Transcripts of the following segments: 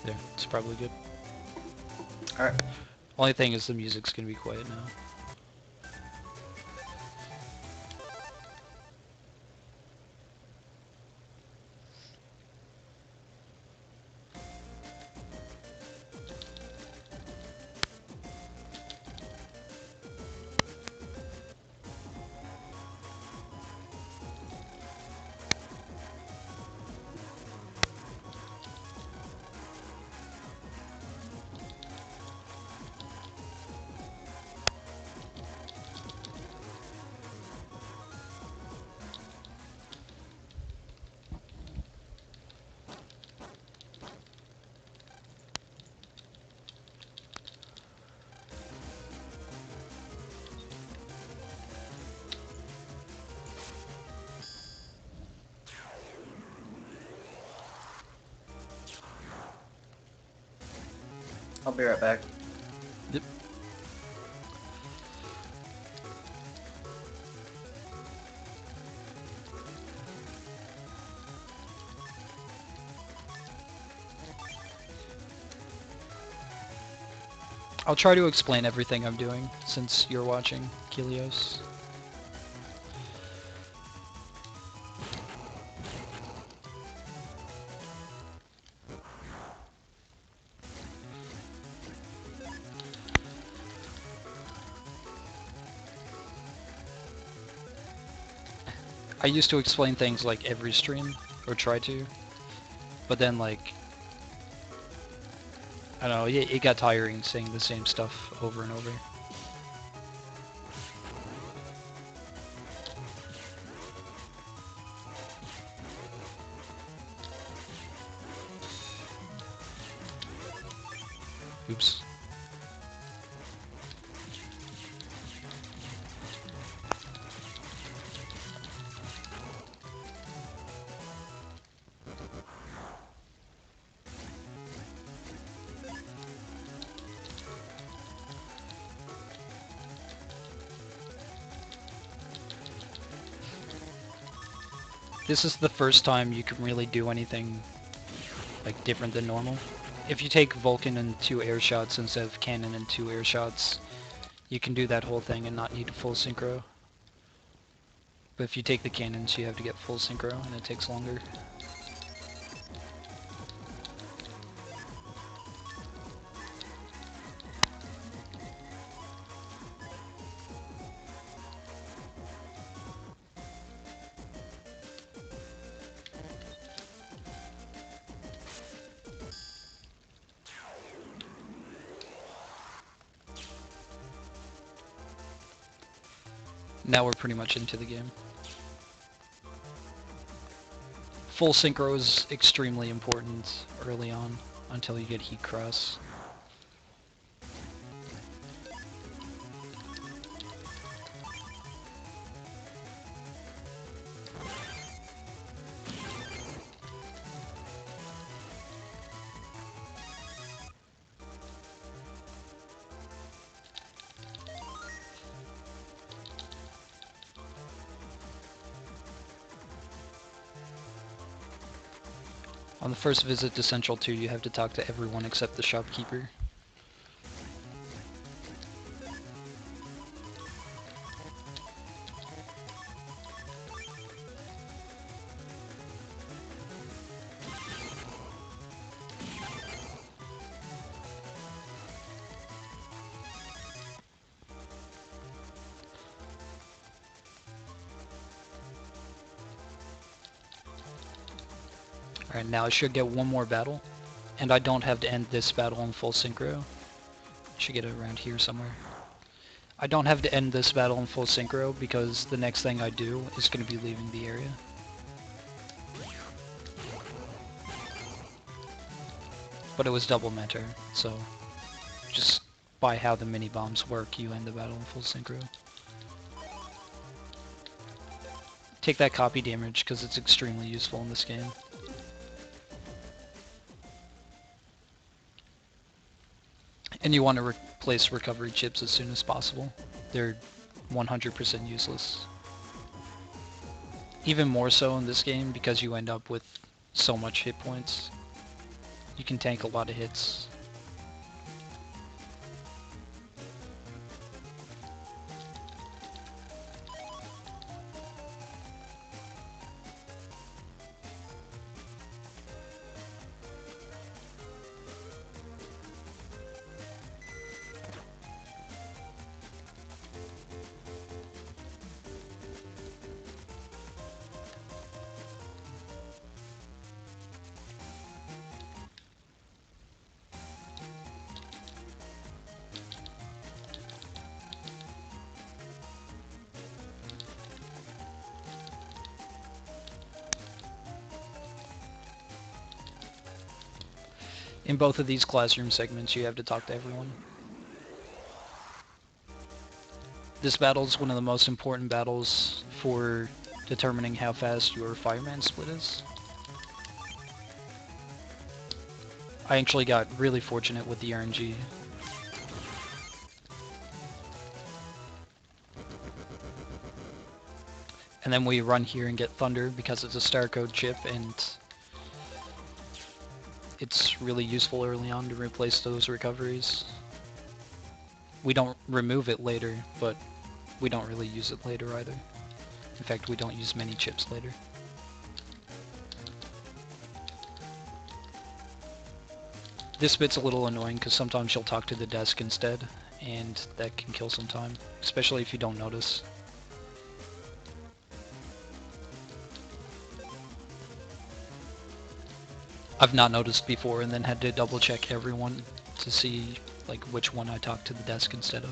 Yeah, it's probably good. Alright. Only thing is the music's gonna be quiet now. I'll be right back. Yep. I'll try to explain everything I'm doing since you're watching, Kilios. I used to explain things like every stream, or try to, but then like, I don't know, it got tiring saying the same stuff over and over. Oops. This is the first time you can really do anything like different than normal. If you take Vulcan and 2 air shots instead of Cannon and 2 air shots, you can do that whole thing and not need full synchro. But if you take the cannons, you have to get full synchro, and it takes longer. Now we're pretty much into the game. Full synchro is extremely important early on, until you get heat cross. On the first visit to Central 2, you have to talk to everyone except the shopkeeper. Alright, now I should get one more battle, and I don't have to end this battle in full synchro. Should get it around here somewhere. I don't have to end this battle in full synchro because the next thing I do is going to be leaving the area. But it was double mentor, so just by how the mini bombs work, you end the battle in full synchro. Take that copy damage because it's extremely useful in this game. And you want to replace recovery chips as soon as possible. They're 100% useless. Even more so in this game because you end up with so much hit points. You can tank a lot of hits. In both of these classroom segments, you have to talk to everyone. This battle is one of the most important battles for determining how fast your fireman split is. I actually got really fortunate with the RNG. And then we run here and get Thunder because it's a star code chip and it's really useful early on to replace those recoveries. We don't remove it later, but we don't really use it later either. In fact, we don't use many chips later. This bit's a little annoying because sometimes you'll talk to the desk instead, and that can kill some time, especially if you don't notice. I've not noticed before and then had to double check everyone to see like which one I talked to the desk instead of.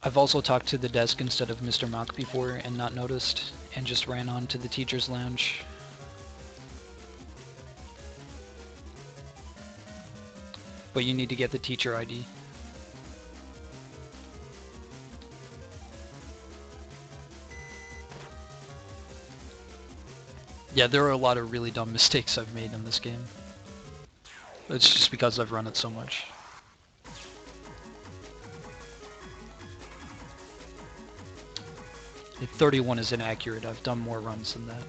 I've also talked to the desk instead of Mr. Mock before and not noticed, and just ran on to the teacher's lounge. But you need to get the teacher ID. Yeah, there are a lot of really dumb mistakes I've made in this game. It's just because I've run it so much. 31 is inaccurate. I've done more runs than that.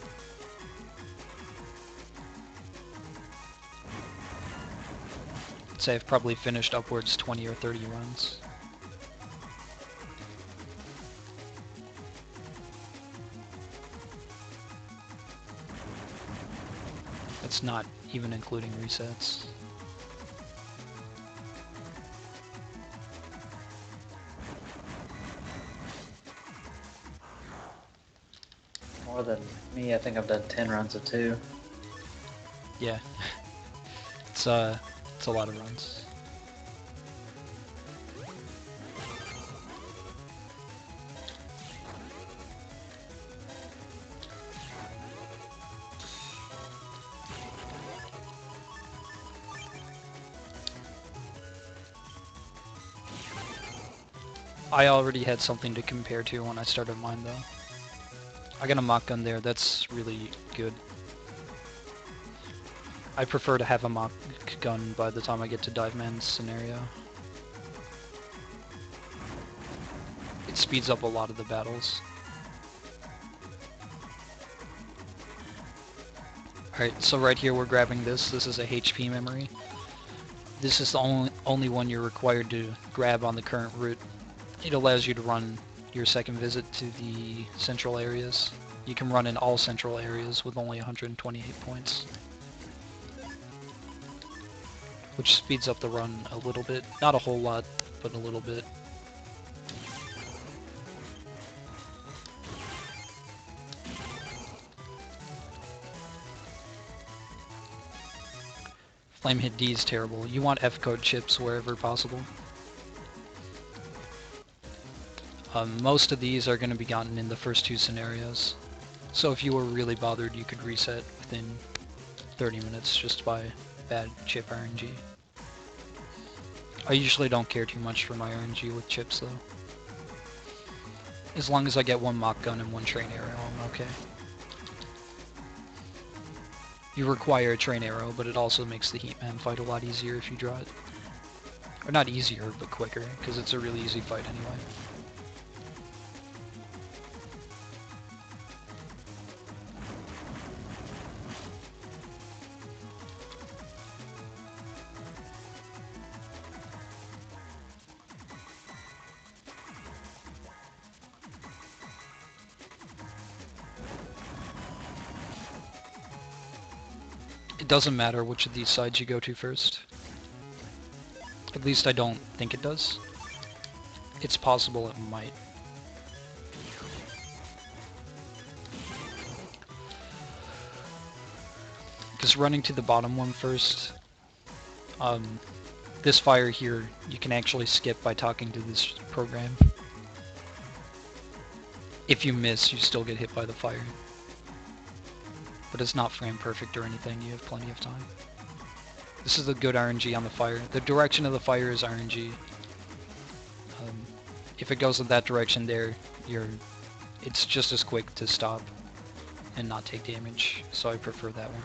I'd say I've probably finished upwards 20 or 30 runs. That's not even including resets. More than me, I think I've done 10 runs of 2. Yeah. It's a lot of runs. I already had something to compare to when I started mine though. I got a mock gun there, that's really good. I prefer to have a mock gun by the time I get to Dive Man scenario. It speeds up a lot of the battles. Alright, so right here we're grabbing this. This is a HP memory. This is the only one you're required to grab on the current route. It allows you to run your second visit to the central areas. You can run in all central areas with only 128 points. Which speeds up the run a little bit. Not a whole lot, but a little bit. Flame hit D is terrible. You want F-code chips wherever possible. Most of these are going to be gotten in the first 2 scenarios. So if you were really bothered, you could reset within 30 minutes just by bad chip RNG. I usually don't care too much for my RNG with chips though. As long as I get 1 mock gun and 1 train arrow, I'm okay. You require a train arrow, but it also makes the Heat Man fight a lot easier if you draw it. Or not easier, but quicker, because it's a really easy fight anyway. It doesn't matter which of these sides you go to first. At least I don't think it does. It's possible it might. Because running to the bottom one first, this fire here, you can actually skip by talking to this program. If you miss, you still get hit by the fire. But it's not frame perfect or anything, you have plenty of time. This is a good RNG on the fire. The direction of the fire is RNG. If it goes in that direction there, it's just as quick to stop and not take damage, so I prefer that one.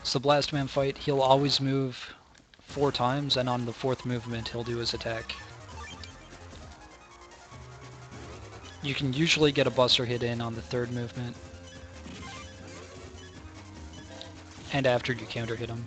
So Blast Man fight, he'll always move 4 times, and on the 4th movement he'll do his attack. You can usually get a Buster hit in on the 3rd movement, and after you counter hit him.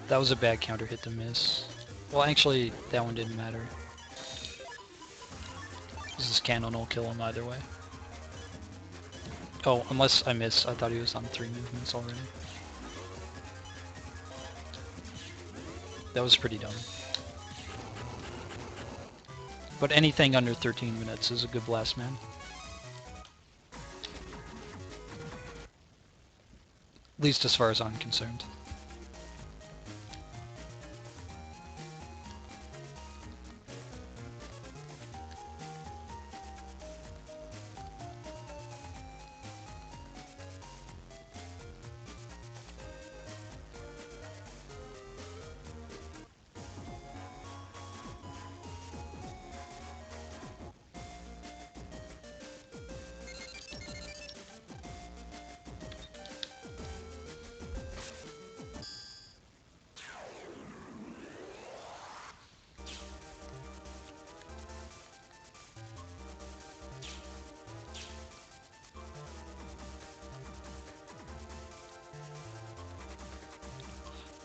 That was a bad counter hit to miss. Well, actually, that one didn't matter. This cannon will kill him either way. Oh, unless I miss. I thought he was on 3 movements already. That was pretty dumb. But anything under 13 minutes is a good Blast Man. At least as far as I'm concerned.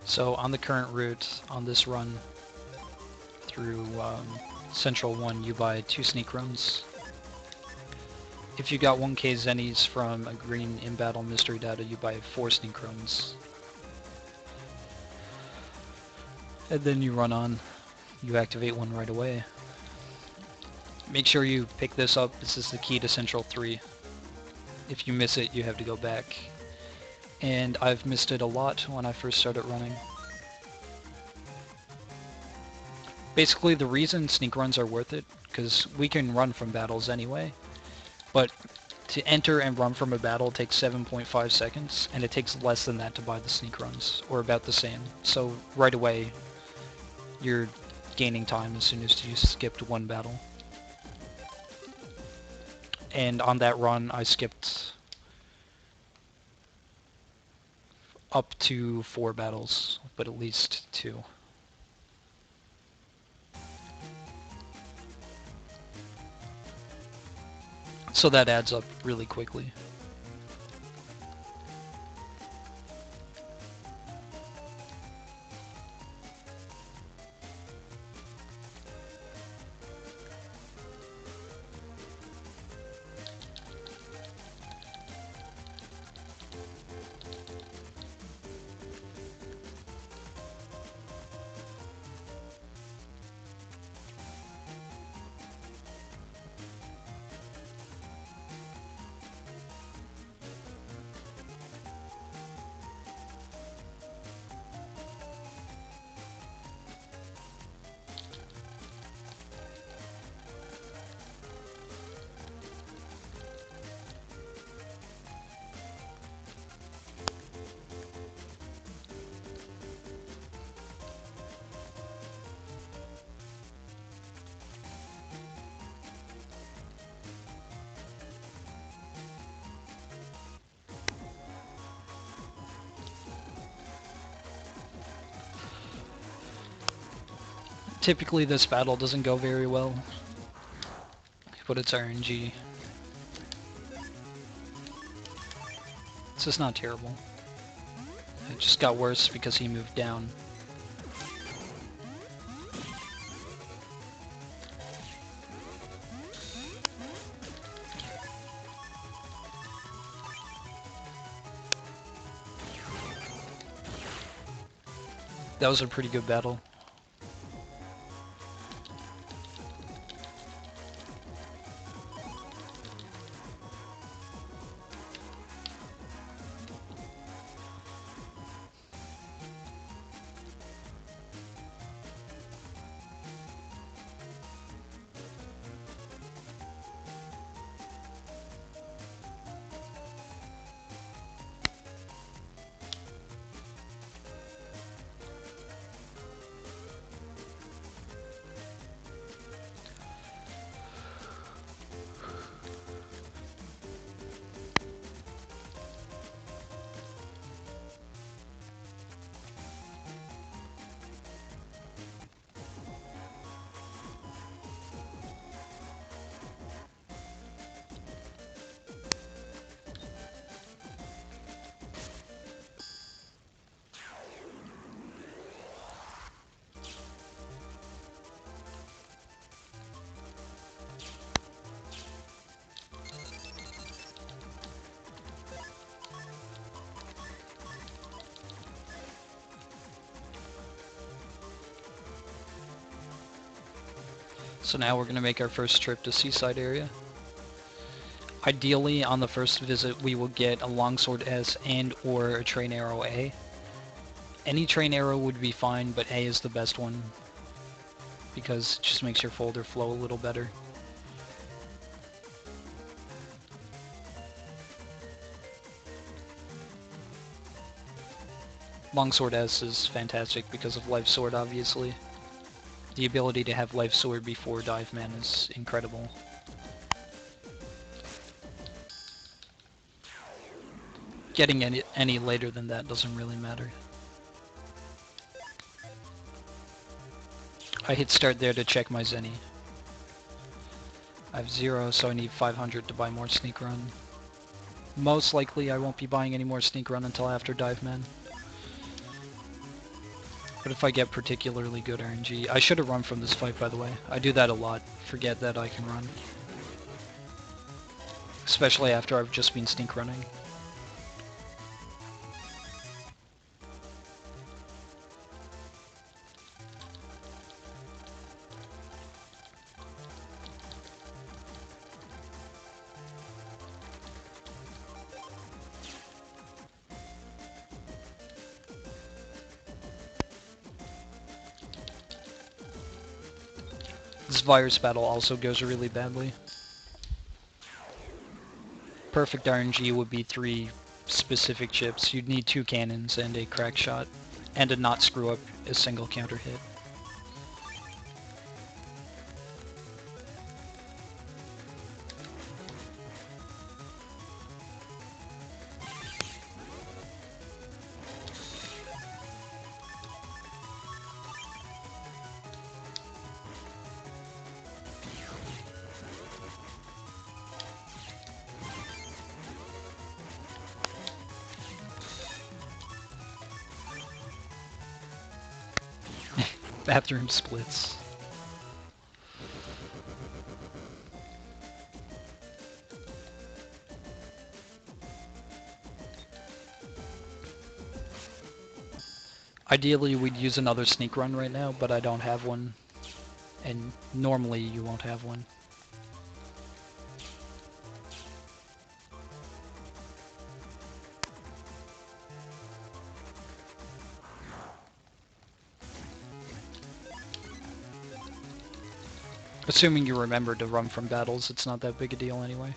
So on the current route, on this run through Central 1, you buy 2 sneak runs. If you got 1k Zennies from a green in-battle mystery data, you buy 4 sneak runs. And then you run on. You activate one right away. Make sure you pick this up. This is the key to Central 3. If you miss it, you have to go back. And I've missed it a lot when I first started running. Basically, the reason sneak runs are worth it, because we can run from battles anyway, but to enter and run from a battle takes 7.5 seconds, and it takes less than that to buy the sneak runs, or about the same. So right away, you're gaining time as soon as you skipped one battle. And on that run, I skipped up to 4 battles, but at least 2. So that adds up really quickly. Typically this battle doesn't go very well, but it's RNG. It's just not terrible. It just got worse because he moved down. That was a pretty good battle. So now we're going to make our first trip to Seaside area. Ideally, on the first visit, we will get a Longsword S and or a Train Arrow A. Any Train Arrow would be fine, but A is the best one because it just makes your folder flow a little better. Longsword S is fantastic because of Life Sword, obviously. The ability to have Life Sword before Dive Man is incredible. Getting any later than that doesn't really matter. I hit start there to check my Zenny. I have 0, so I need 500 to buy more Sneak Run. Most likely I won't be buying any more Sneak Run until after Dive Man. But if I get particularly good RNG... I should have run from this fight, by the way. I do that a lot. Forget that I can run. Especially after I've just been sneak running. This virus battle also goes really badly. Perfect RNG would be 3 specific chips. You'd need 2 cannons and a crack shot, and to not screw up a single counter hit. Bathroom splits. Ideally, we'd use another sneak run right now, but I don't have one. And normally you won't have one. Assuming you remember to run from battles, it's not that big a deal anyway.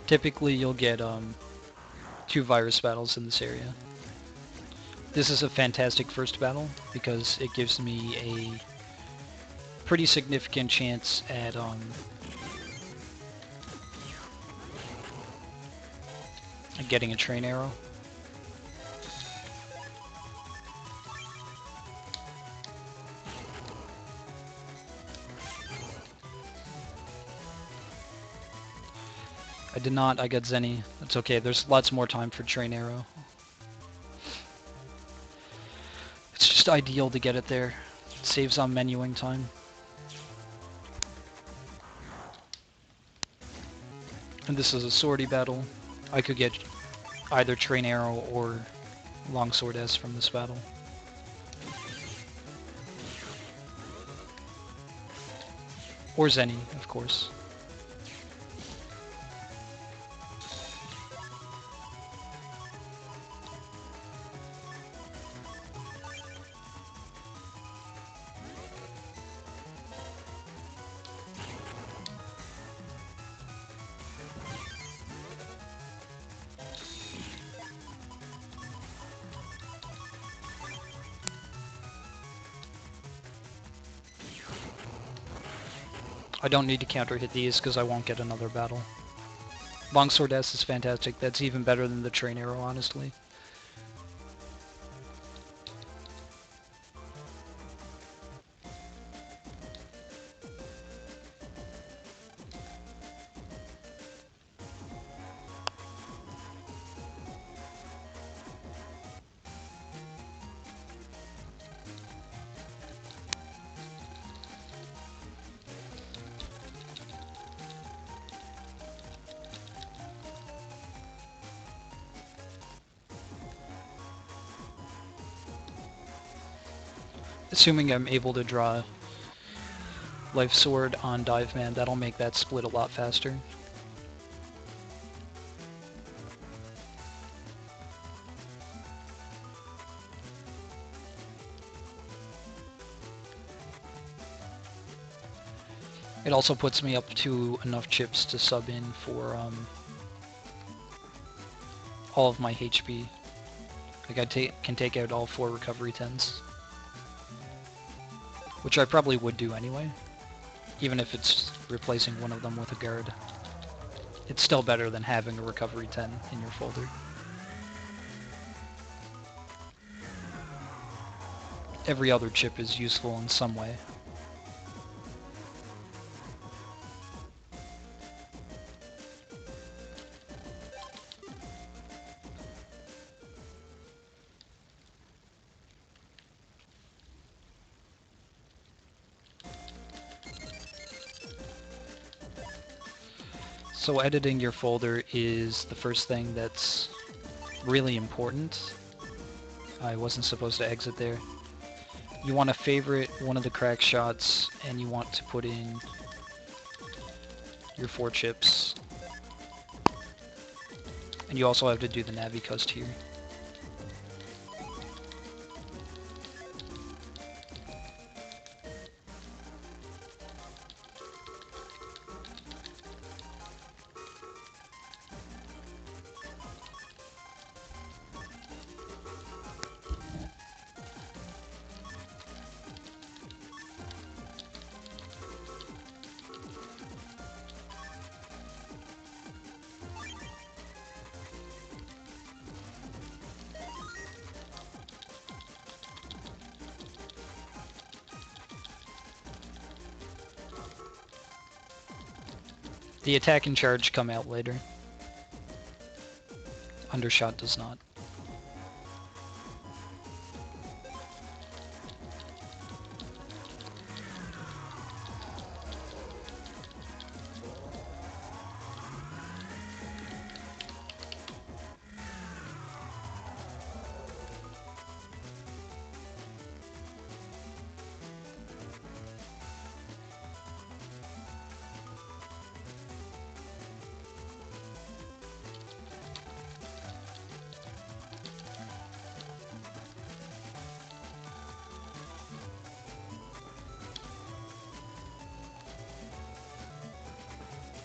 Typically you'll get 2 virus battles in this area. This is a fantastic first battle because it gives me a pretty significant chance at getting a train arrow. I did not, I got Zenny. That's okay, there's lots more time for train arrow. It's just ideal to get it there. It saves on menuing time. And this is a swordy battle. I could get either train arrow or longsword S from this battle. Or Zenny, of course. I don't need to counter hit these because I won't get another battle. Longsword S is fantastic. That's even better than the train arrow, honestly. Assuming I'm able to draw Life Sword on Dive Man, that'll make that split a lot faster. It also puts me up to enough chips to sub in for all of my HP. Like I can take out all 4 recovery 10s. Which I probably would do anyway. Even if it's replacing one of them with a guard. It's still better than having a recovery 10 in your folder. Every other chip is useful in some way. So editing your folder is the first thing that's really important. I wasn't supposed to exit there. You want to favorite one of the crack shots and you want to put in your 4 chips. And you also have to do the Navi Coast here. The attack and charge come out later. Undershot does not.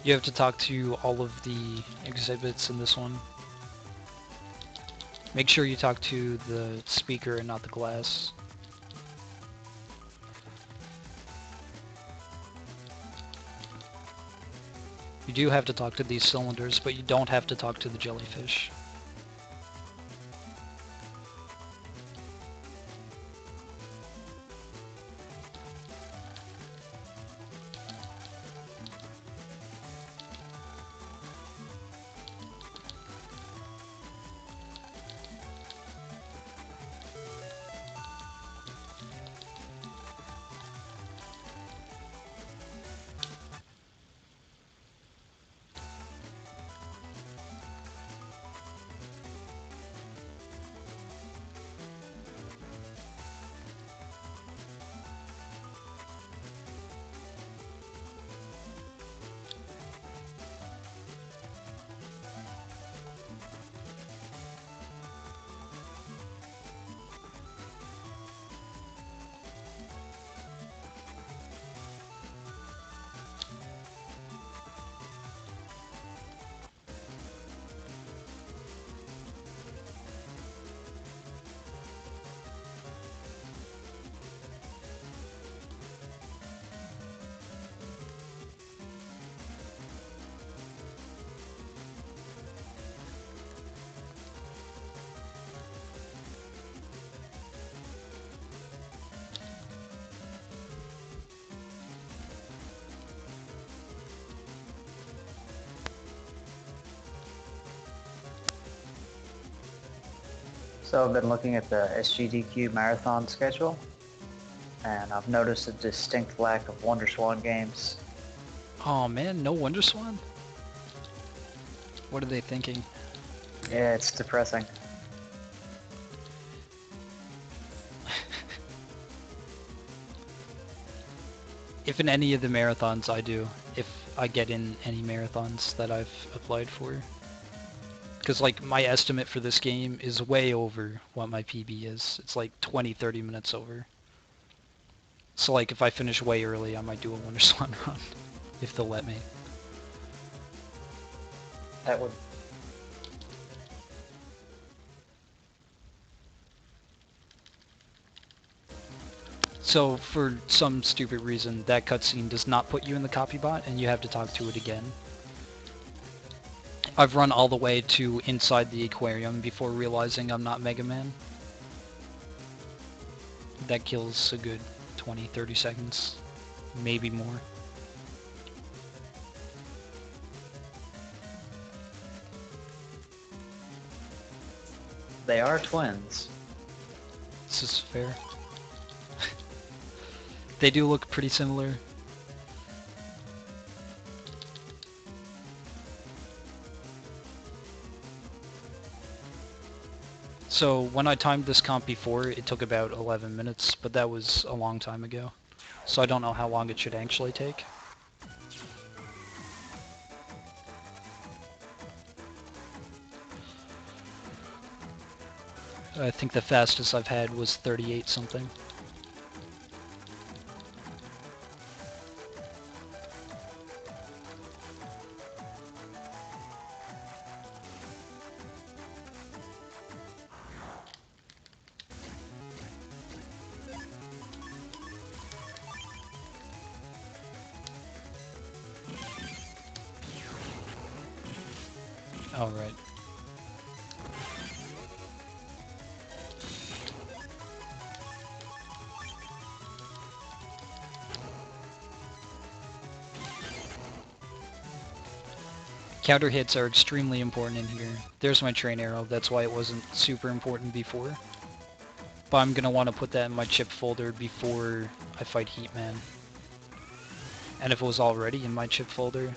You have to talk to all of the exhibits in this one. Make sure you talk to the speaker and not the glass. You do have to talk to these cylinders, but you don't have to talk to the jellyfish. So I've been looking at the SGDQ marathon schedule, and I've noticed a distinct lack of WonderSwan games. Oh man, no WonderSwan? What are they thinking? Yeah, it's depressing. If in any of the marathons I do, if I get in any marathons that I've applied for. Because like my estimate for this game is way over what my PB is. It's like 20-30 minutes over. So like if I finish way early, I might do a WonderSwan run. If they'll let me. That would. So for some stupid reason, that cutscene does not put you in the copy bot, and you have to talk to it again. I've run all the way to inside the aquarium before realizing I'm not Mega Man. That kills a good 20-30 seconds, maybe more. They are twins. This is fair. They do look pretty similar. So when I timed this comp before, it took about 11 minutes, but that was a long time ago. So I don't know how long it should actually take. I think the fastest I've had was 38 something. Alright. Counter hits are extremely important in here. There's my train arrow, that's why it wasn't super important before. But I'm gonna want to put that in my chip folder before I fight Heatman. And if it was already in my chip folder,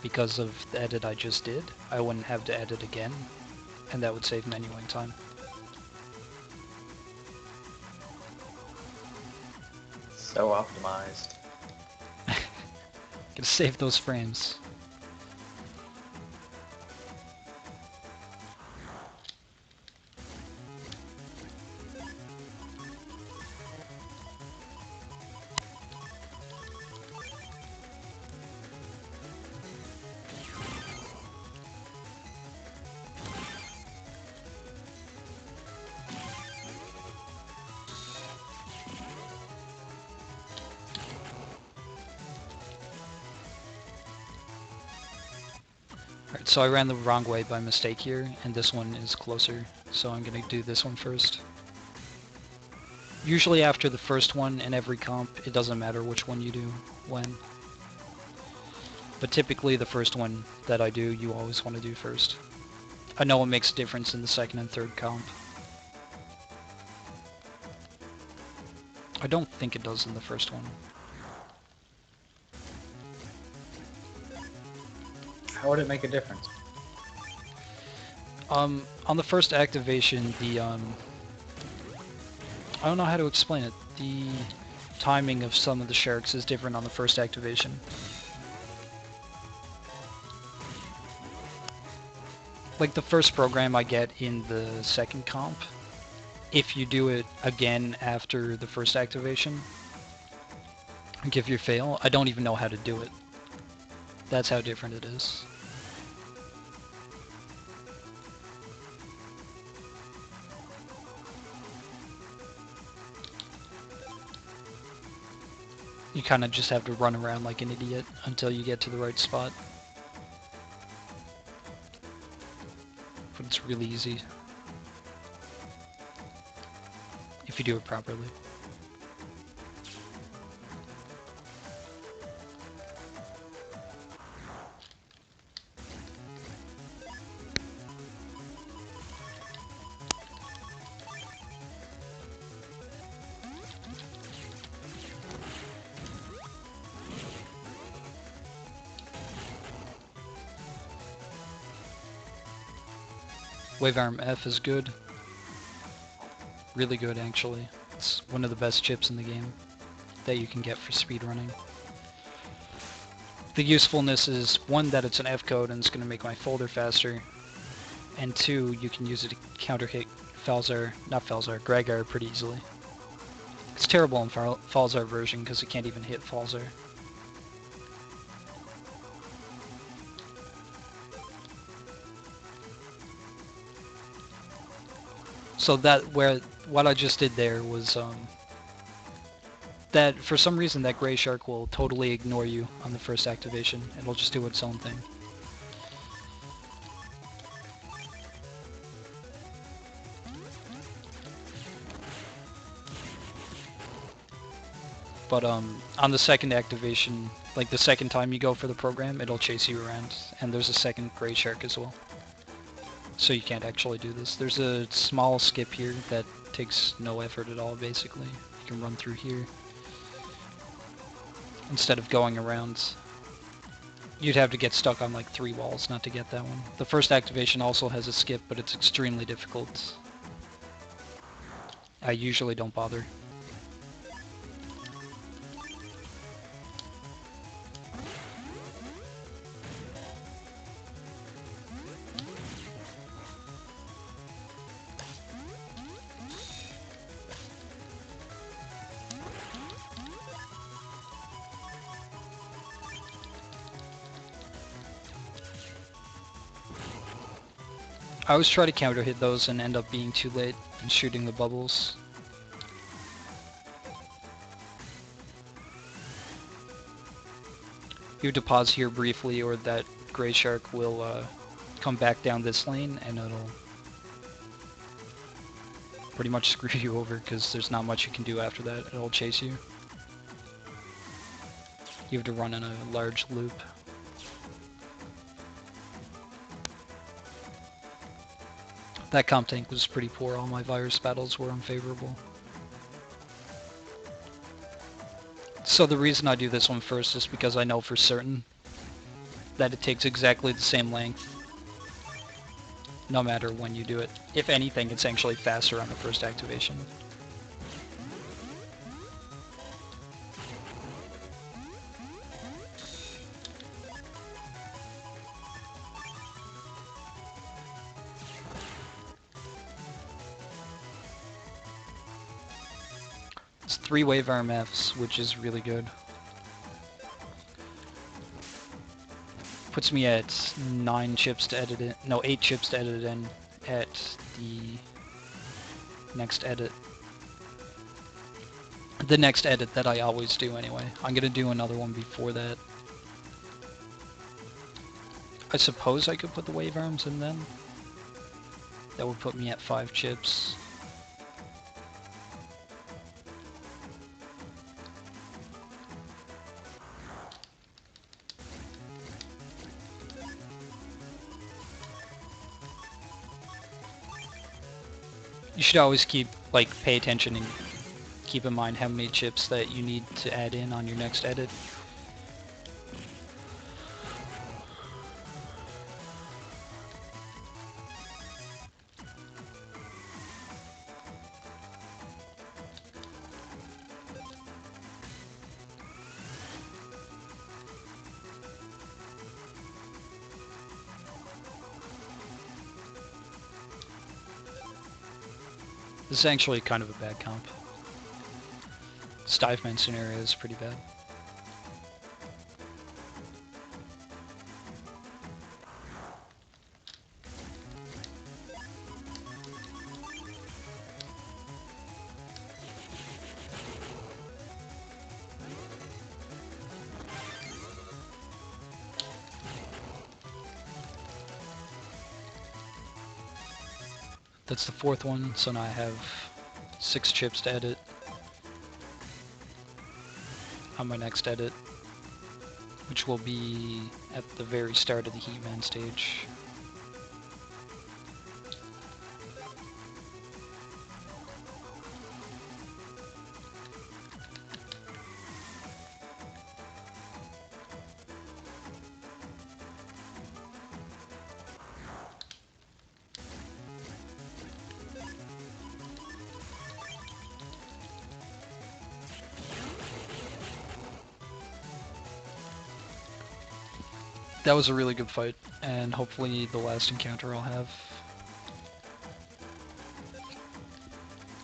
because of the edit I just did, I wouldn't have to edit again, and that would save menuing time. So optimized. Gotta save those frames. Alright, so I ran the wrong way by mistake here, and this one is closer, so I'm gonna do this one first. Usually after the first one in every comp, it doesn't matter which one you do when. But typically the first one that I do, you always want to do first. I know it makes a difference in the second and third comp. I don't think it does in the first one. How would it make a difference? On the first activation, I don't know how to explain it. The timing of some of the sharks is different on the first activation. Like the first program I get in the second comp, if you do it again after the first activation, give your fail, I don't even know how to do it. That's how different it is. You kind of just have to run around like an idiot until you get to the right spot. But it's really easy if you do it properly. Wave Arm F is good. Really good, actually. It's one of the best chips in the game that you can get for speedrunning. The usefulness is, one, that it's an F code and it's going to make my folder faster, and two, you can use it to counter hit Gregar pretty easily. It's terrible in Falzar version because it can't even hit Falzar. So what I just did there was that for some reason that gray shark will totally ignore you on the first activation. It'll just do its own thing. But on the second activation, like the second time you go for the program, it'll chase you around, and there's a second gray shark as well. So you can't actually do this. There's a small skip here that takes no effort at all, basically. You can run through here. Instead of going around, you'd have to get stuck on like 3 walls not to get that one. The first activation also has a skip, but it's extremely difficult. I usually don't bother. I always try to counter hit those and end up being too late and shooting the bubbles. You have to pause here briefly or that gray shark will come back down this lane and it'll pretty much screw you over because there's not much you can do after that. It'll chase you. You have to run in a large loop. That comp tank was pretty poor. All my virus battles were unfavorable. So the reason I do this one first is because I know for certain that it takes exactly the same length no matter when you do it. If anything, it's actually faster on the first activation. It's 3 wave arm Fs, which is really good. Puts me at 9 chips to edit it. No, 8 chips to edit it in at the next edit. The next edit that I always do anyway. I'm gonna do another one before that. I suppose I could put the wave arms in then. That would put me at 5 chips. You should always pay attention and keep in mind how many chips that you need to add in on your next edit. This is actually kind of a bad comp. Stiveman scenario is pretty bad. That's the 4th one, so now I have 6 chips to edit on my next edit, which will be at the very start of the Heatman stage. That was a really good fight, and hopefully the last encounter I'll have.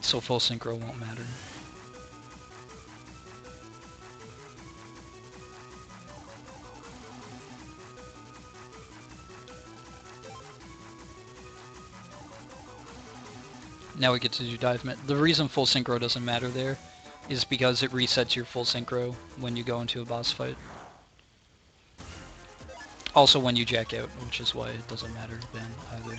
So full synchro won't matter. Now we get to do dive met. The reason full synchro doesn't matter there is because it resets your full synchro when you go into a boss fight. Also when you jack out, which is why it doesn't matter then either.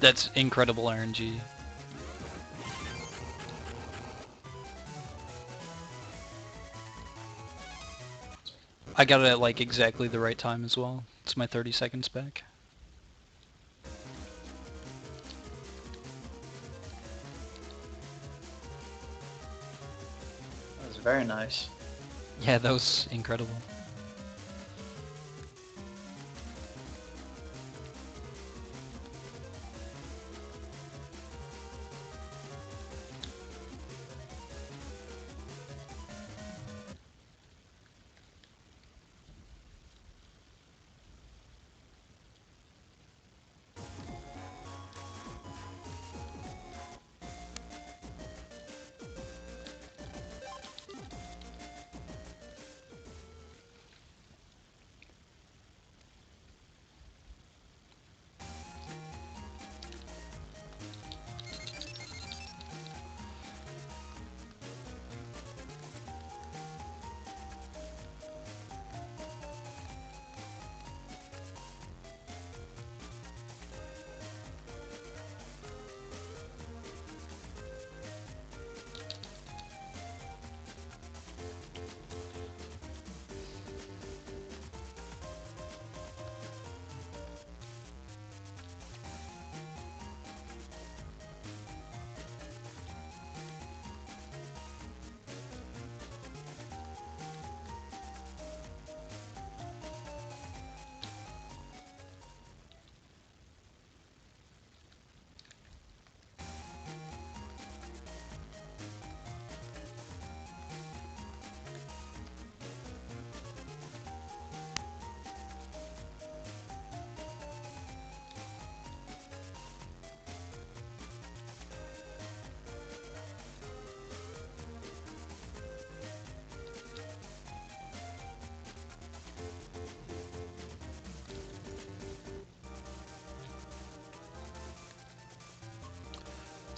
That's incredible RNG. I got it at like exactly the right time as well. It's my 30 seconds back. That was very nice. Yeah, that was incredible.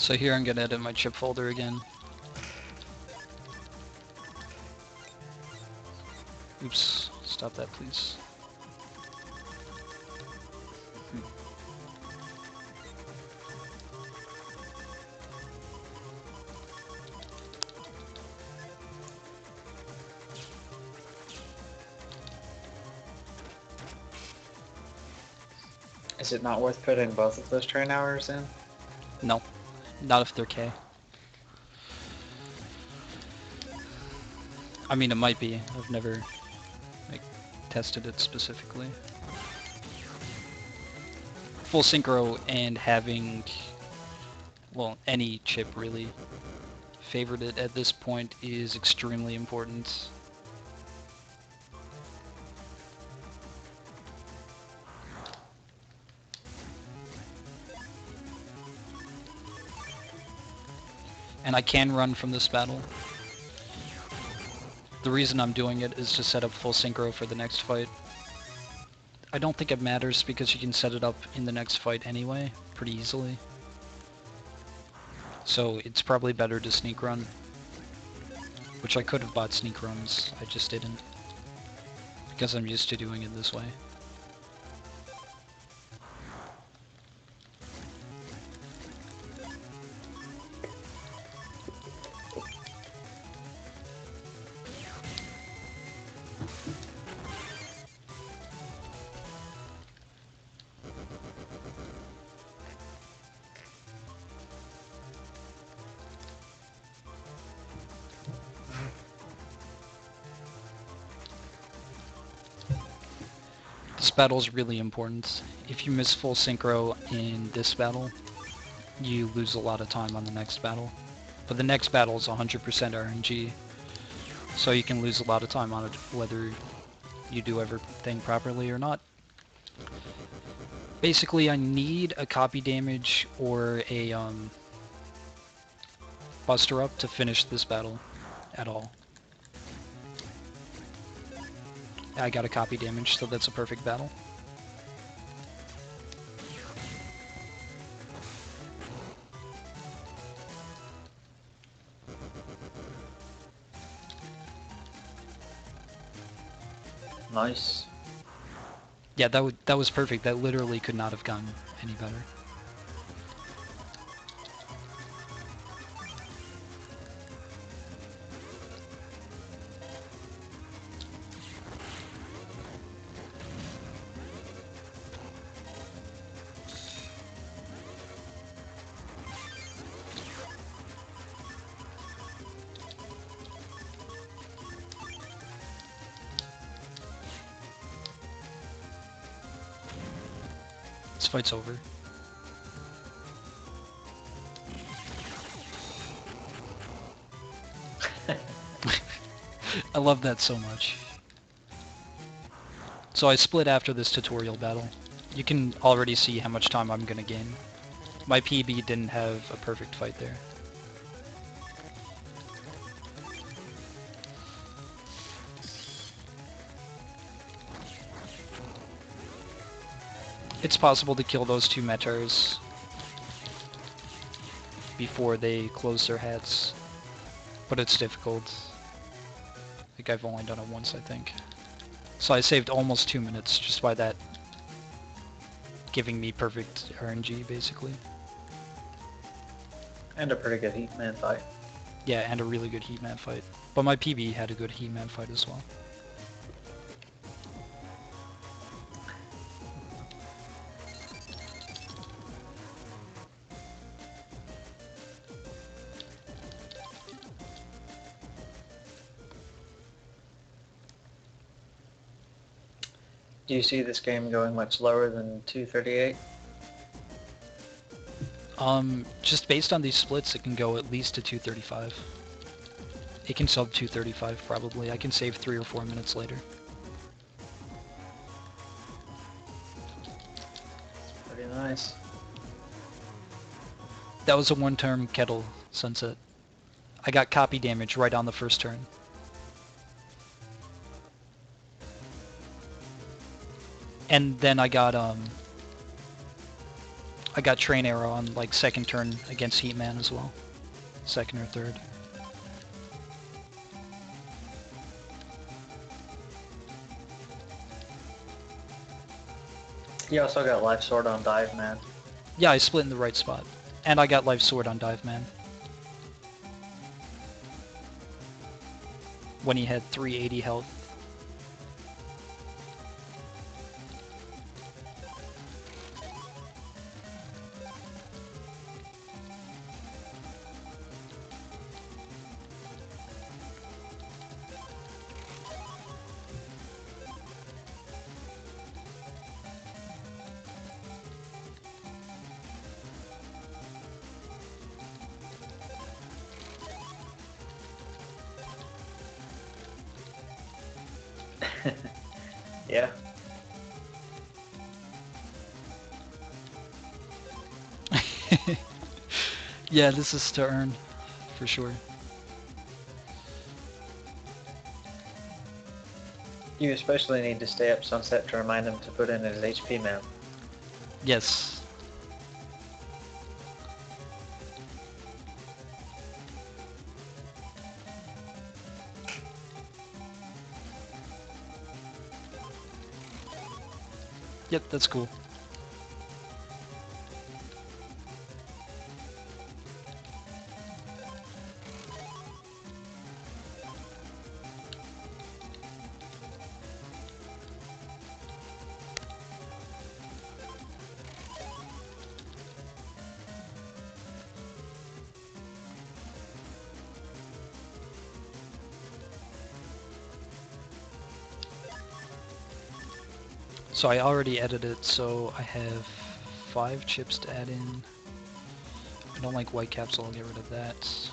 So here I'm gonna edit my chip folder again. Oops, stop that please. Is it not worth putting both of those train hours in? No, not if they're K. I mean, it might be. I've never like tested it specifically. Full synchro and having, well, any chip really favored it at this point is extremely important. And I can run from this battle. The reason I'm doing it is to set up full synchro for the next fight. I don't think it matters because you can set it up in the next fight anyway, pretty easily. So it's probably better to sneak run. Which I could have bought sneak runs, I just didn't. Because I'm used to doing it this way. This battle is really important. If you miss full synchro in this battle, you lose a lot of time on the next battle. But the next battle is 100% RNG, so you can lose a lot of time on it, whether you do everything properly or not. Basically, I need a copy damage or a buster up to finish this battle at all. I got a copy damage, so that's a perfect battle. Nice. Yeah, that was perfect. That literally could not have gone any better. This fight's over. I love that so much. So I split after this tutorial battle. You can already see how much time I'm gonna gain. My PB didn't have a perfect fight there. It's possible to kill those two Metars before they close their hats, but it's difficult. Like, I've only done it once, I think. So I saved almost 2 minutes just by that giving me perfect RNG, basically. And a pretty good heat man fight. Yeah, and a really good heat map fight. But my PB had a good heat map fight as well. Do you see this game going much lower than 238? Just based on these splits, it can go at least to 235. It can sub 235 probably. I can save 3 or 4 minutes later. Pretty nice. That was a one-turn kettle sunset. I got copy damage right on the first turn. And then I got I got Train Arrow on like second turn against Heatman as well. Second or third. You also got Life Sword on Dive, man. Yeah, I split in the right spot. And I got Life Sword on Dive Man. When he had 380 health. Yeah. Yeah, this is to earn, for sure. You especially need to stay up Sunset to remind him to put in his HP map. Yes. Yep, that's cool. So I already edited it, so I have 5 chips to add in. I don't like white caps, so I'll get rid of that.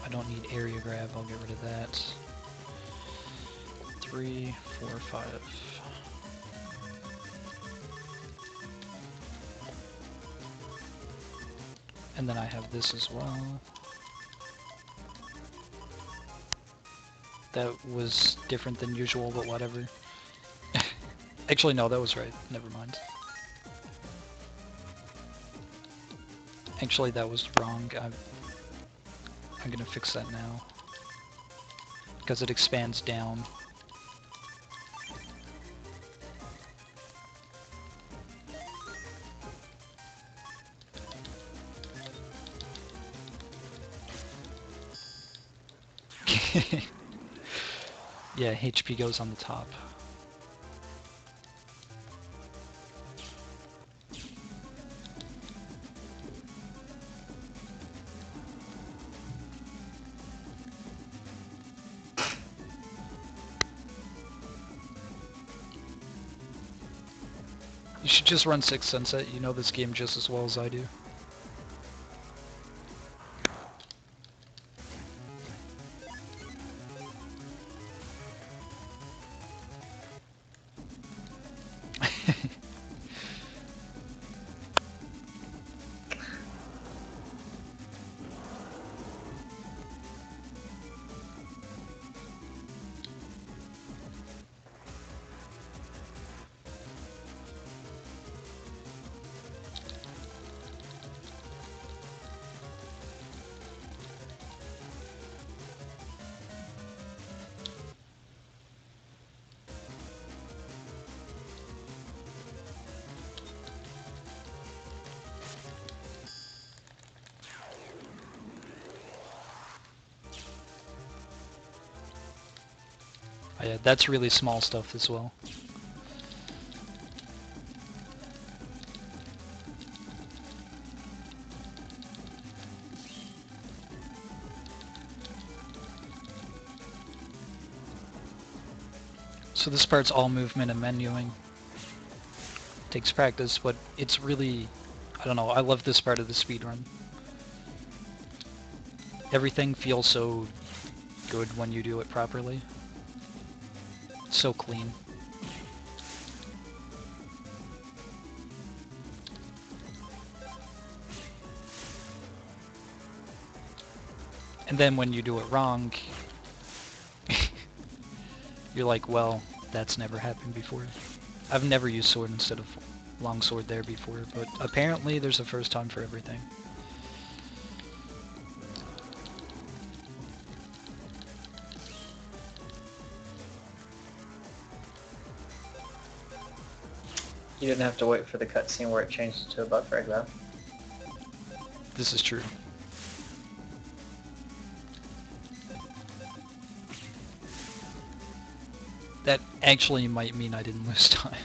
I don't need area grab, I'll get rid of that. 3, 4, 5. And then I have this as well. That was different than usual, but whatever. Actually, no, that was right. Never mind. Actually, that was wrong. I'm gonna fix that now. Because it expands down. Yeah, HP goes on the top. You should just run 6 Sunset. You know this game just as well as I do. Oh, yeah, that's really small stuff as well. So this part's all movement and menuing. Takes practice, but it's really... I don't know, I love this part of the speedrun. Everything feels so good when you do it properly. So clean. And then when you do it wrong, you're like, well, that's never happened before. I've never used sword instead of longsword there before, but apparently there's a first time for everything. You didn't have to wait for the cutscene where it changes to a buff rig though. This is true. That actually might mean I didn't lose time.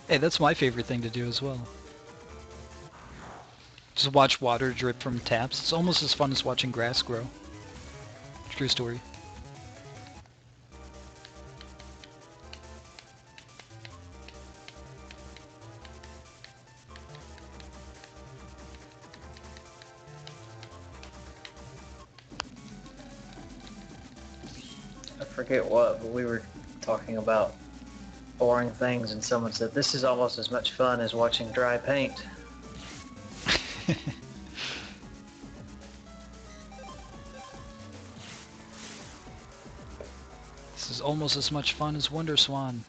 Hey, that's my favorite thing to do as well. Just watch water drip from taps. It's almost as fun as watching grass grow. True story. I forget what, but we were talking about boring things and someone said, this is almost as much fun as watching dry paint. This is almost as much fun as Wonder Swan.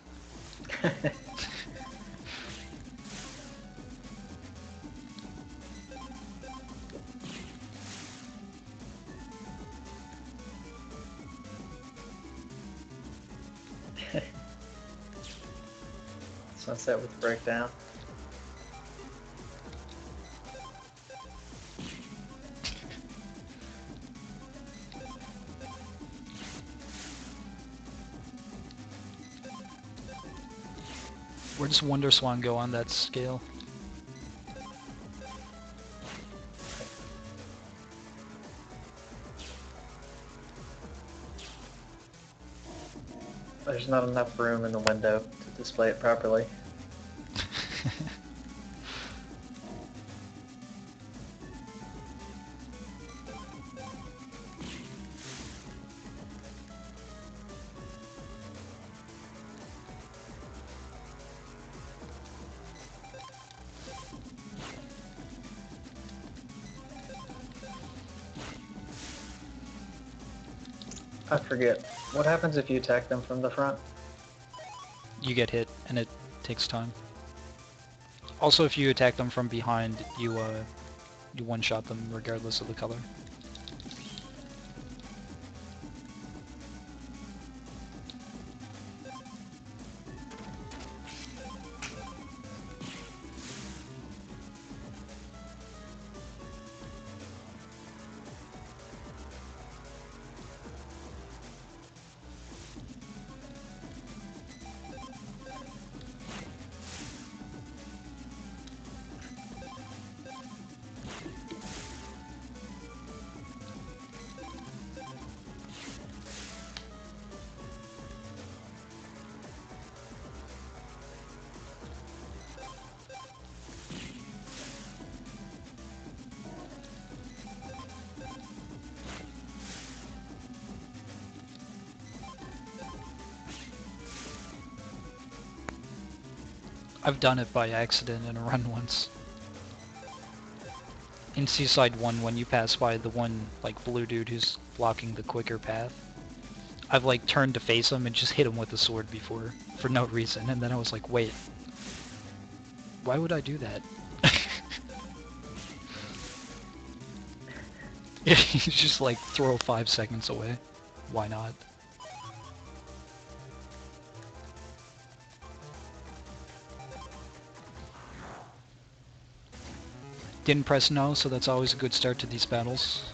Sunset with breakdown. Where does Wonder Swan go on that scale? There's not enough room in the window to display it properly. I forget. What happens if you attack them from the front? you get hit, and it takes time. Also, if you attack them from behind, you one-shot them regardless of the color. I've done it by accident in a run once. In Seaside 1, when you pass by the one, like, blue dude who's blocking the quicker path, I've, like, turned to face him and just hit him with the sword before, for no reason, and then I was like, wait, why would I do that? You just, like, throw 5 seconds away. Why not? Didn't press no, so that's always a good start to these battles.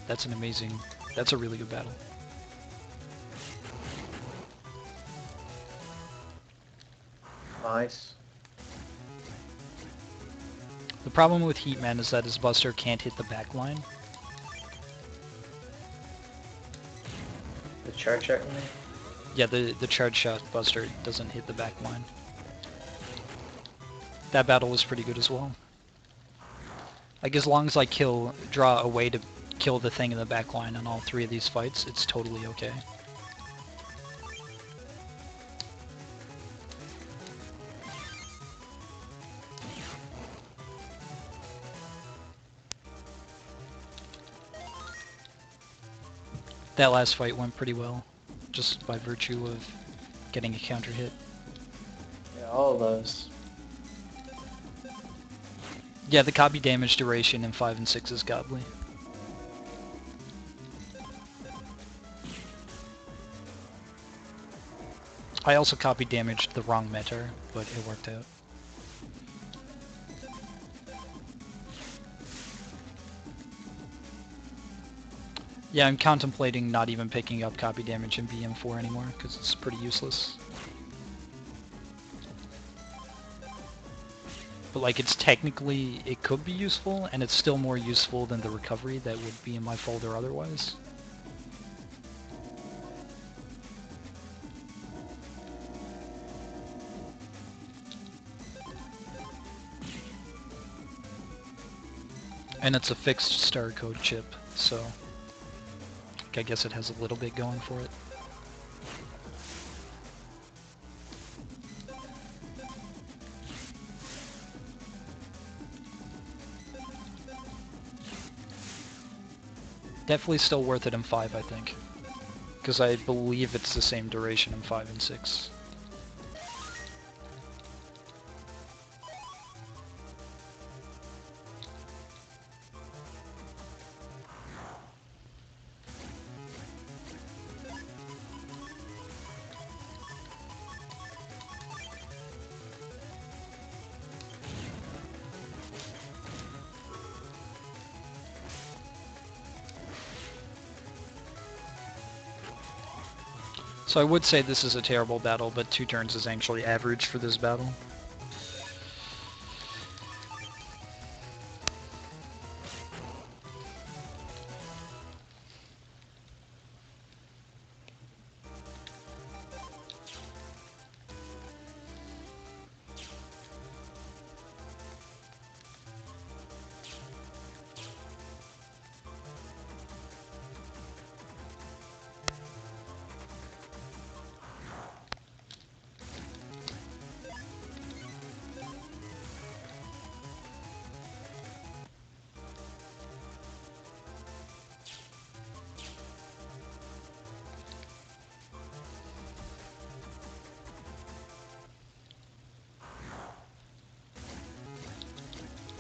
That's a really good battle. Nice. The problem with Heatman is that his Buster can't hit the back line. The charge shot, you mean? Yeah, the charge shot Buster doesn't hit the back line. That battle was pretty good as well. Like, as long as I draw a way to kill the thing in the back line on all 3 of these fights, it's totally okay. That last fight went pretty well, just by virtue of getting a counter hit. Yeah, all of those. Yeah, the copy damage duration in 5 and 6 is godly. I also copy damaged the wrong meter, but it worked out. Yeah, I'm contemplating not even picking up copy damage in BM4 anymore, because it's pretty useless. But like, it could be useful, and it's still more useful than the recovery that would be in my folder otherwise. And it's a fixed star code chip, so I guess it has a little bit going for it. Definitely still worth it in 5, I think. Because I believe it's the same duration in 5 and 6. So I would say this is a terrible battle, but 2 turns is actually average for this battle.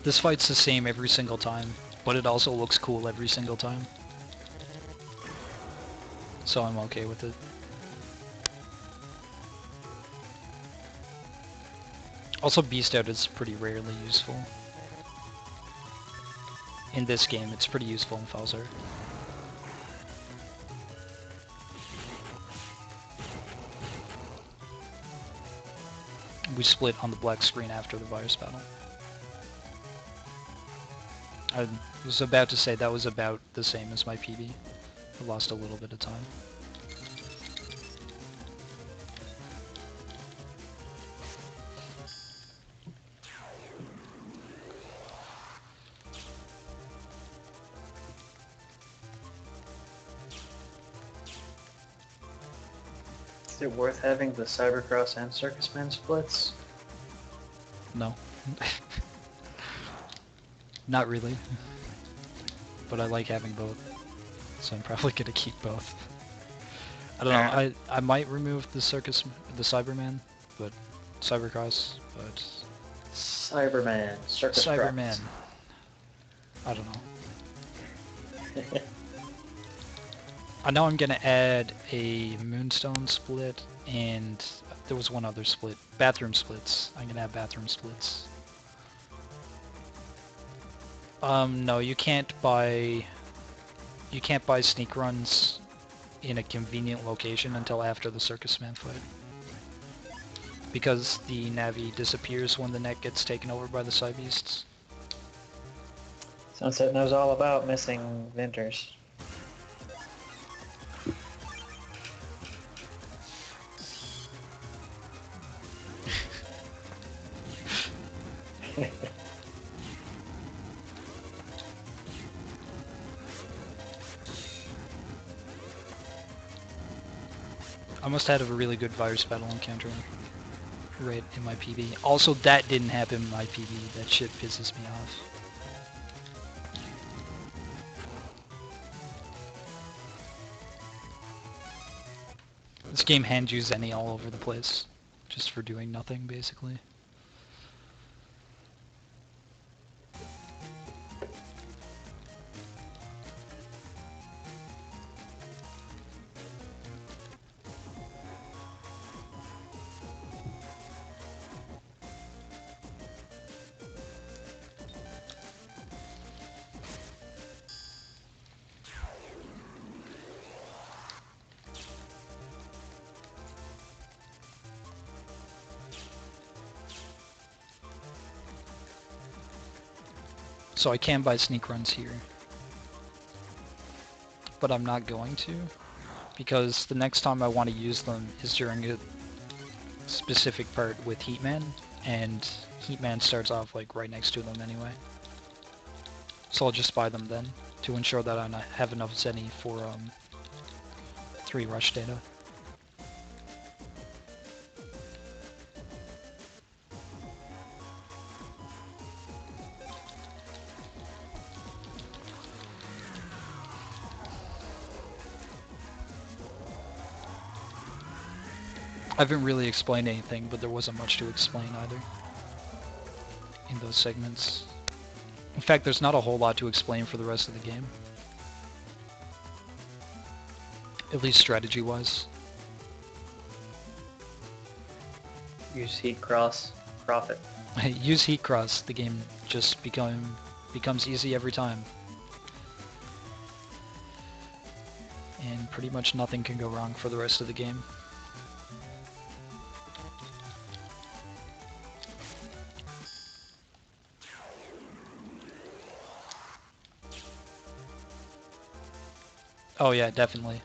This fight's the same every single time, but it also looks cool every single time. So I'm okay with it. Also, Beast Out is pretty rarely useful. In this game, it's pretty useful in Falzar. We split on the black screen after the virus battle. I was about to say that was about the same as my PB. I lost a little bit of time. Is it worth having the Cybercross and Circus Man splits? No. Not really. But I like having both. So I'm probably gonna keep both. I don't know, I might remove the Cyberman, but Cybercross, but Cyberman, Circus Cyberman. I don't know. I know I'm gonna add a Moonstone split, and there was one other split. Bathroom splits. I'm gonna have bathroom splits. No, you can't buy sneak runs in a convenient location until after the Circus Man fight. Because the Navi disappears when the net gets taken over by the Psybeasts. Sunset knows all about missing vendors. I must have had a really good virus battle encounter right in my PB. Also, that didn't happen in my PB. That shit pisses me off. This game hands you Zenny all over the place, just for doing nothing, basically. So I can buy sneak runs here. But I'm not going to, because the next time I want to use them is during a specific part with Heatman, and Heatman starts off like right next to them anyway. So I'll just buy them then, to ensure that I have enough Zenny for 3 rush data. I haven't really explained anything, but there wasn't much to explain either in those segments. In fact, there's not a whole lot to explain for the rest of the game. At least strategy-wise. Use heat cross, profit. Use heat cross, the game just becomes easy every time. And pretty much nothing can go wrong for the rest of the game. Oh yeah, definitely.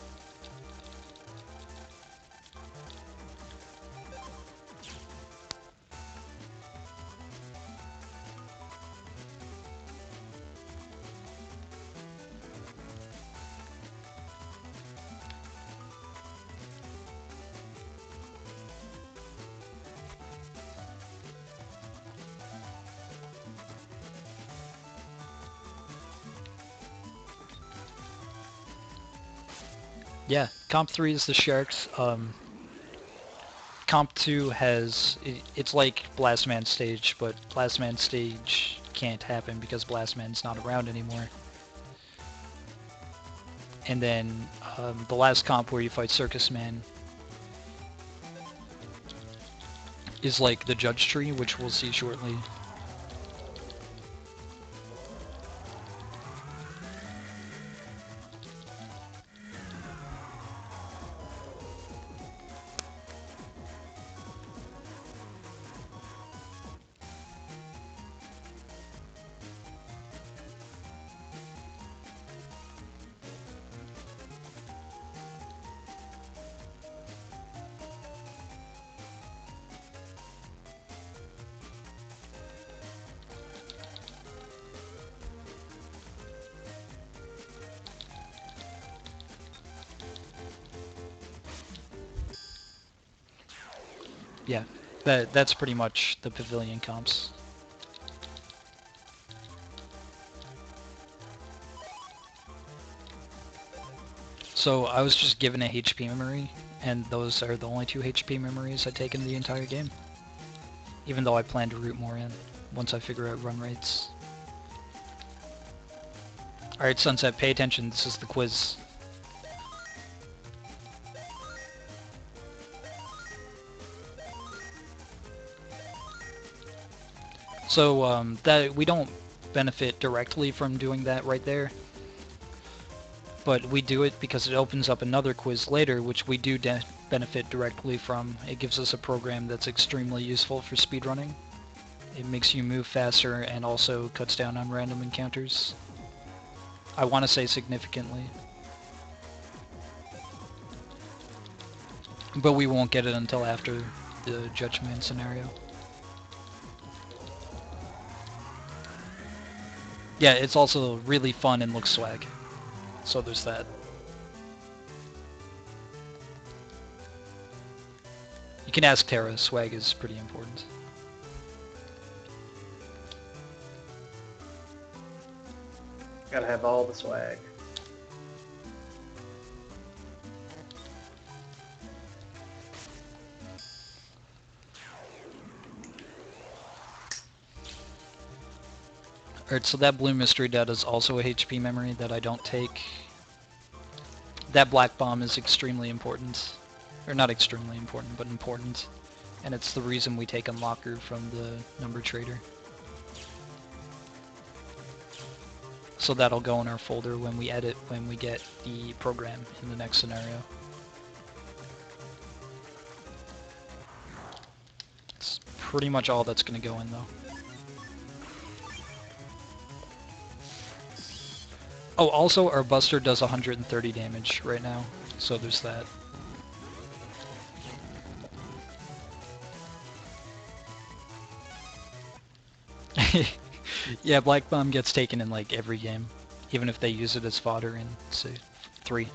Yeah, Comp 3 is the Sharks. Comp 2 has... it's like Blastman Stage, but Blastman Stage can't happen because Blastman's not around anymore. And then the last comp where you fight Circus Man is like the Judge Tree, which we'll see shortly. Yeah, that's pretty much the pavilion comps. So I was just given a HP memory, and those are the only 2 HP memories I take in the entire game. Even though I plan to root more in, once I figure out run rates. Alright, Sunset, pay attention, this is the quiz. So, that we don't benefit directly from doing that right there. But we do it because it opens up another quiz later, which we do benefit directly from. It gives us a program that's extremely useful for speedrunning. It makes you move faster and also cuts down on random encounters. I want to say significantly. But we won't get it until after the Judgment scenario. Yeah, it's also really fun and looks swag. So there's that. You can ask Terra, swag is pretty important. Gotta have all the swag. Alright, so that blue mystery data is also a HP memory that I don't take. That black bomb is extremely important. Or not extremely important, but important. And it's the reason we take Unlocker from the number trader. So that'll go in our folder when we edit, when we get the program in the next scenario. It's pretty much all that's going to go in though. Oh, also our Buster does 130 damage right now, so there's that. Yeah, Black Bomb gets taken in like every game, even if they use it as fodder in, say, 3.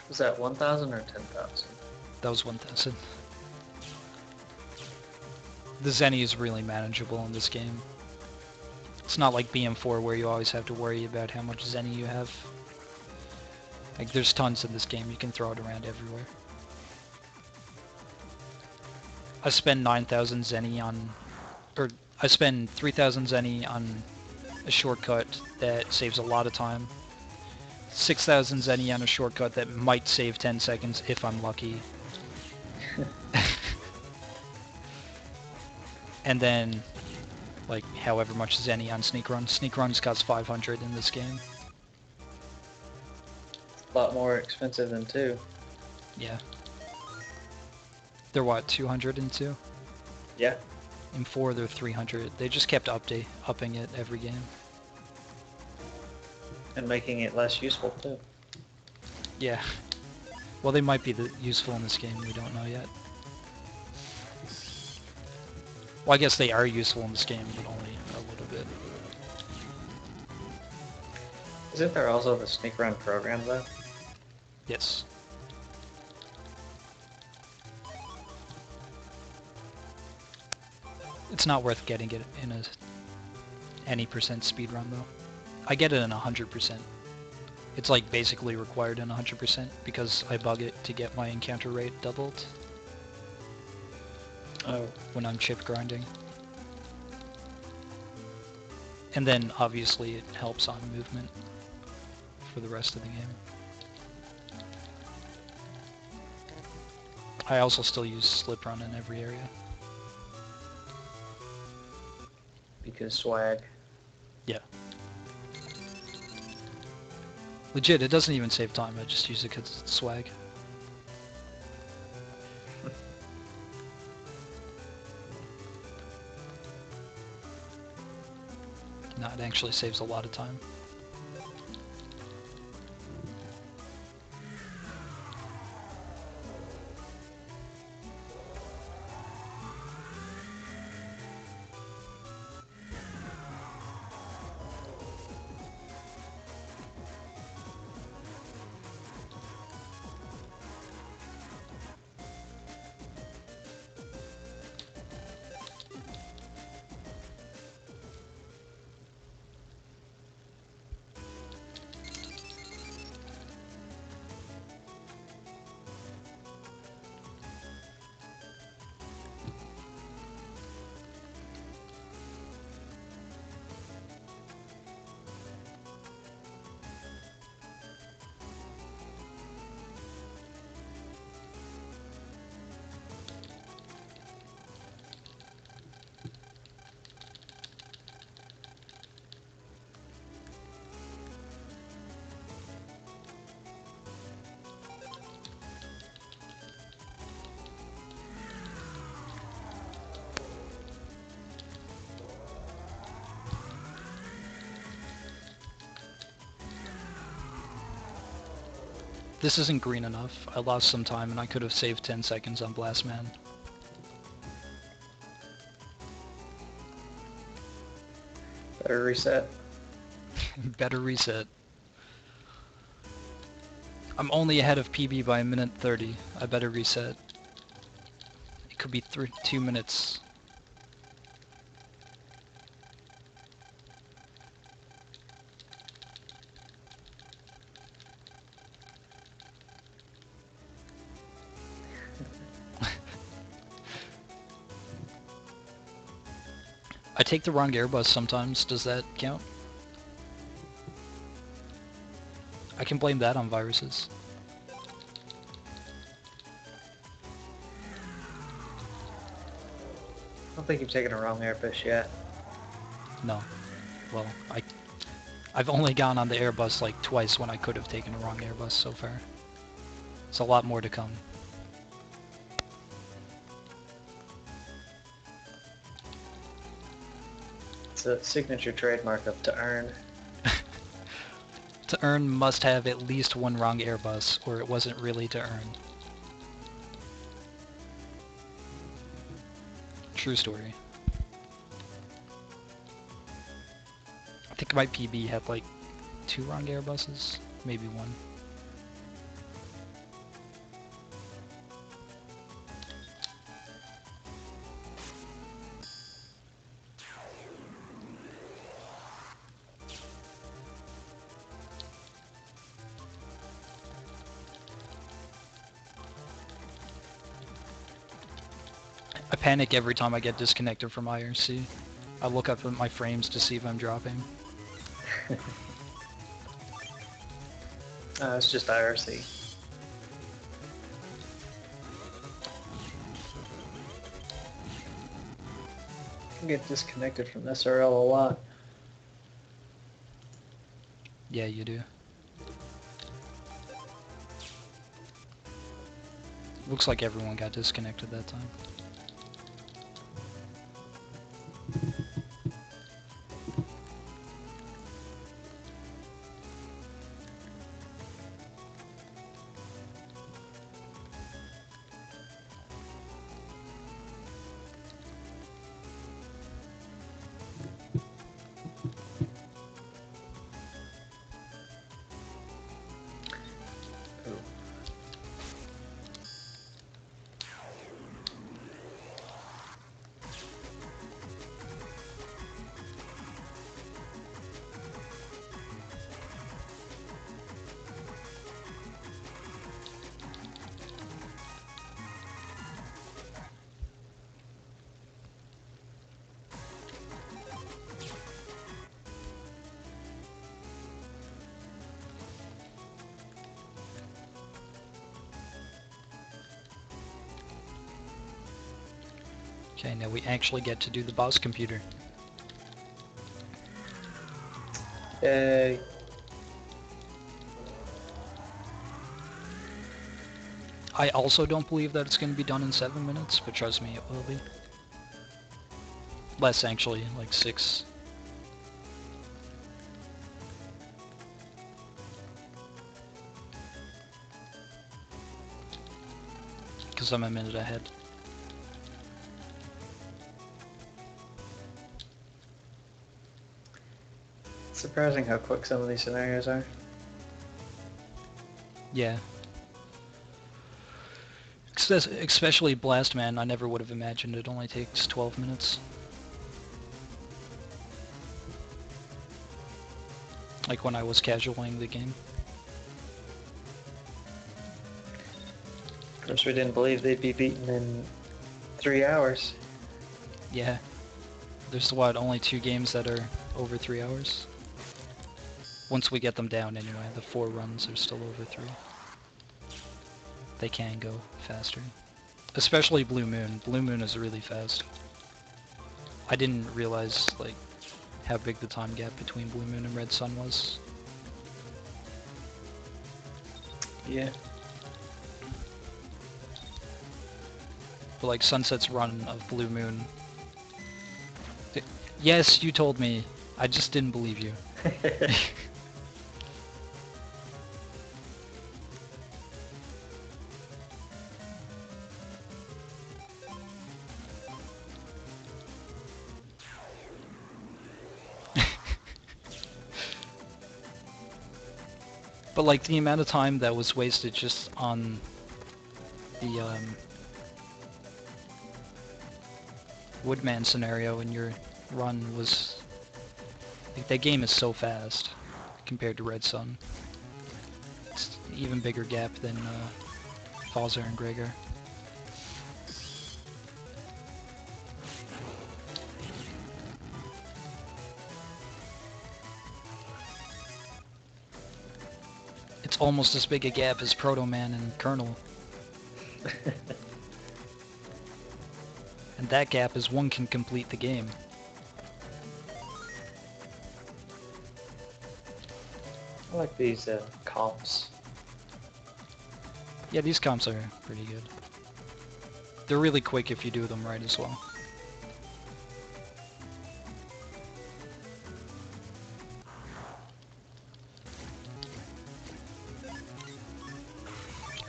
Was that 1,000 or 10,000? That was 1,000. The Zenny is really manageable in this game. It's not like BM4 where you always have to worry about how much Zenny you have. Like, there's tons in this game, you can throw it around everywhere. I spend 9,000 Zenny on... or I spend 3,000 Zenny on a shortcut that saves a lot of time. 6,000 Zenny on a shortcut that might save 10 seconds if I'm lucky. And then, like, however much Zenny on Sneak Run. Sneak Run's costs 500 in this game. A lot more expensive than 2. Yeah. They're what, 200 in 2? Yeah. In 4 they're 300. They just kept upping it every game. And making it less useful too. Yeah. Well, they might be useful in this game, we don't know yet. Well, I guess they are useful in this game, but only a little bit. Isn't there also the sneak run program though? Yes. It's not worth getting it in a any percent speedrun though. I get it in 100%. It's like basically required in 100% because I bug it to get my encounter rate doubled Oh, when I'm chip grinding. And then obviously it helps on movement for the rest of the game. I also still use slip run in every area. because swag. Yeah. Legit, it doesn't even save time, I just use it because it's swag. No, it actually saves a lot of time. This isn't green enough. I lost some time and I could have saved 10 seconds on Blast Man. Better reset. Better reset. I'm only ahead of PB by a minute 30. I better reset. It could be 2 minutes. I take the wrong airbus sometimes. Does that count? I can blame that on viruses. I don't think you've taken a wrong airbus yet. No. Well, I've only gone on the airbus like twice when I could have taken a wrong airbus so far. It's a lot more to come. It's a signature trademark of to earn. To earn must have at least one wrong airbus, or it wasn't really to earn. True story. I think my PB had like 2 wrong airbuses, maybe 1. I panic every time I get disconnected from IRC. I look up at my frames to see if I'm dropping. It's just IRC. I get disconnected from SRL a lot. Yeah, you do. Looks like everyone got disconnected that time. Ooh. Okay, now we actually get to do the boss computer. Yay. I also don't believe that it's going to be done in 7 minutes, but trust me, it will be. Less, actually, like 6. Because I'm a minute ahead. It's surprising how quick some of these scenarios are. Yeah. Especially Blast Man, I never would have imagined it only takes 12 minutes. Like when I was casualing the game. Of course, we didn't believe they'd be beaten in 3 hours. Yeah. There's, what, only 2 games that are over 3 hours? Once we get them down anyway, the 4 runs are still over 3. They can go faster. Especially Blue Moon. Blue Moon is really fast. I didn't realize, like, how big the time gap between Blue Moon and Red Sun was. Yeah. But like Sunset's run of Blue Moon. Yes, you told me. I just didn't believe you. But like the amount of time that was wasted just on the Woodman scenario in your run was... Like, that game is so fast compared to Red Sun. It's an even bigger gap than Falzer and Gregar. It's almost as big a gap as Proto Man and Colonel. And that gap is one can complete the game. I like these comps. Yeah, these comps are pretty good. They're really quick if you do them right as well.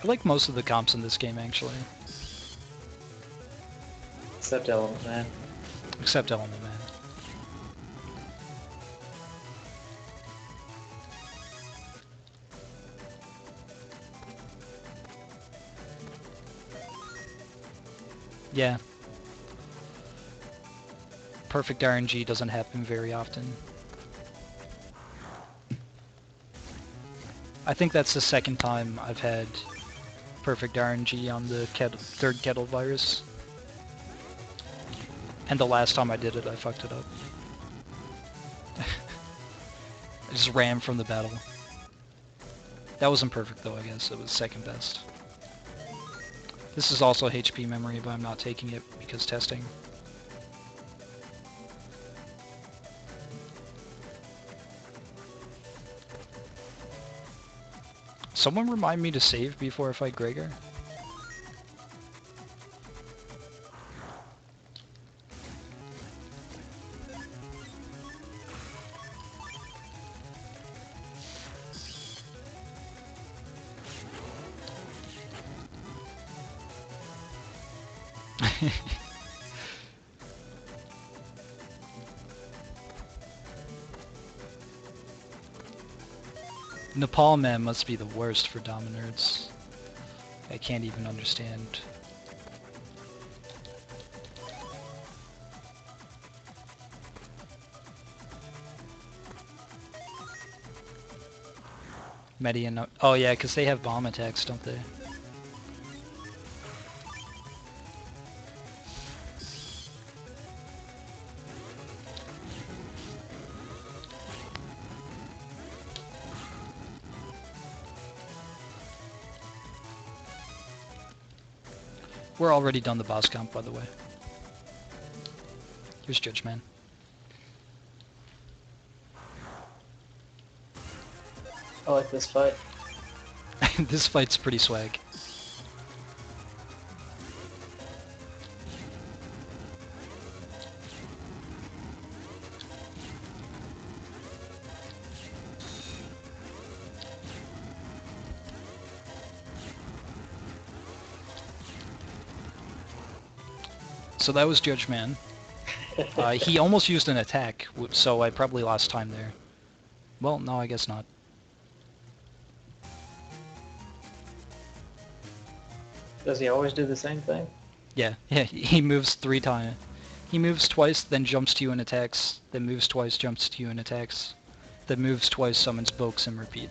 I like most of the comps in this game, actually. Except Element Man. Except Element Man. Yeah. Perfect RNG doesn't happen very often. I think that's the second time I've had perfect RNG on the third kettle virus. And the last time I did it, I fucked it up. I just ran from the battle. That wasn't perfect though, I guess. It was second best. This is also HP memory, but I'm not taking it because testing. Someone remind me to save before I fight Gregar? Nepal Man must be the worst for Dominards. I can't even understand. Median... Oh yeah, because they have bomb attacks, don't they? We're already done the boss comp, by the way. Here's Judge Man. I like this fight. This fight's pretty swag. So that was Judge Man. He almost used an attack, so I probably lost time there. Well, no, I guess not. Does he always do the same thing? Yeah, he moves 3 times. He moves twice, then jumps to you and attacks, then moves twice, jumps to you and attacks, then moves twice, summons Bokes, and repeat.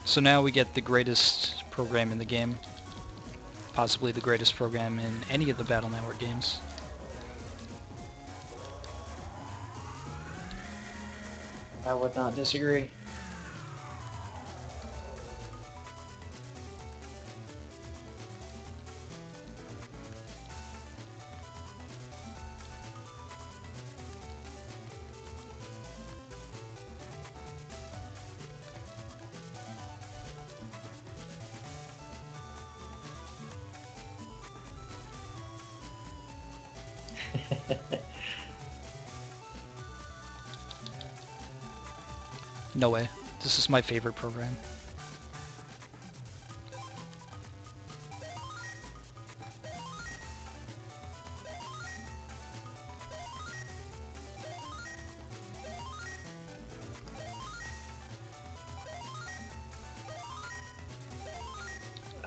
So now we get the greatest program in the game. Possibly the greatest program in any of the Battle Network games. I would not disagree. No way. This is my favorite program.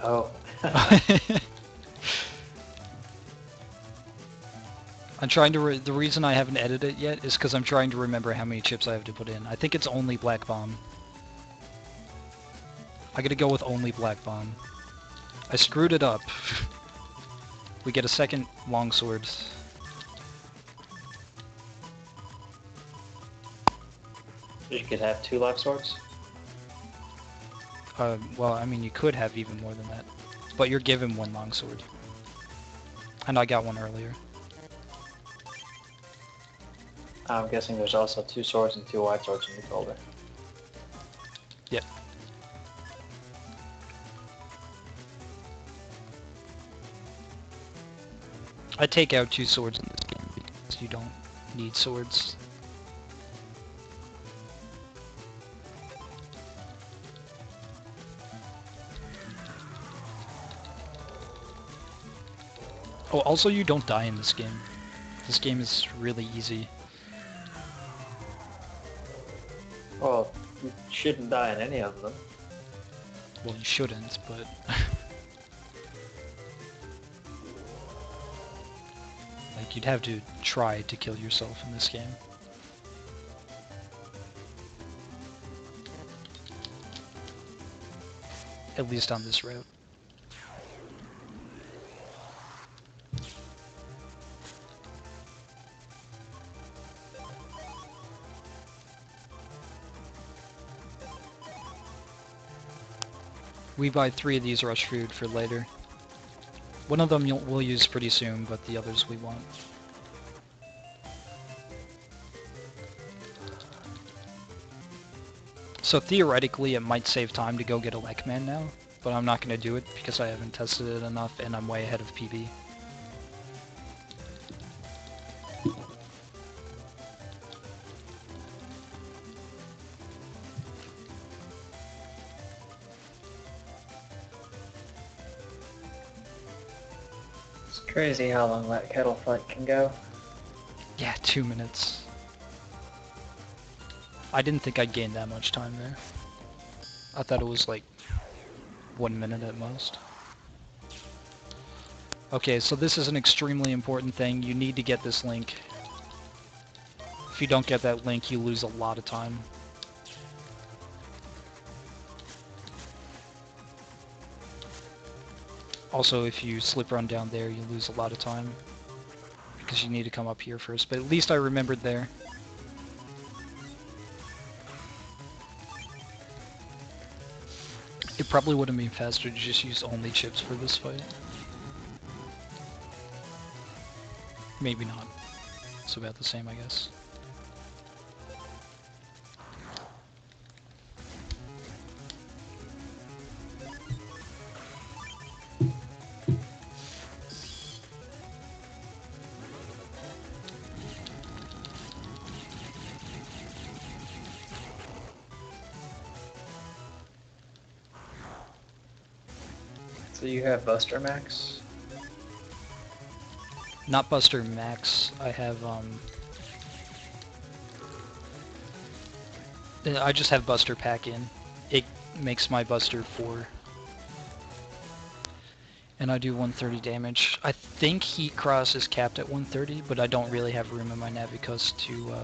Oh. I'm trying to the reason I haven't edited it yet is because I'm trying to remember how many chips I have to put in. I think it's only Black Bomb. I gotta go with only Black Bomb. I screwed it up. We get a second longsword. You could have 2 lock swords? Well, I mean, you could have even more than that. But you're given 1 longsword. And I got one earlier. I'm guessing there's also 2 swords and 2 wide swords in the folder. Yep. I take out 2 swords in this game because you don't need swords. Oh, also you don't die in this game. This game is really easy. Well, you shouldn't die in any of them. Well, you shouldn't, but... like, you'd have to try to kill yourself in this game. At least on this route. We buy 3 of these rush food for later. One of them we'll use pretty soon, but the others we won't. So theoretically it might save time to go get a Lekman now, but I'm not going to do it because I haven't tested it enough and I'm way ahead of PB. It's crazy how long that kettle fight can go. Yeah, 2 minutes. I didn't think I'd gain that much time there. I thought it was like 1 minute at most. Okay, so this is an extremely important thing. You need to get this link. If you don't get that link, you lose a lot of time. Also, if you slip run down there, you lose a lot of time. Because you need to come up here first, but at least I remembered there. It probably would have been faster to just use only chips for this fight. Maybe not. It's about the same, I guess. So you have Buster Max? Not Buster Max. I just have Buster Pack in. It makes my Buster 4. And I do 130 damage. I think Heat Cross is capped at 130, but I don't really have room in my Navicus to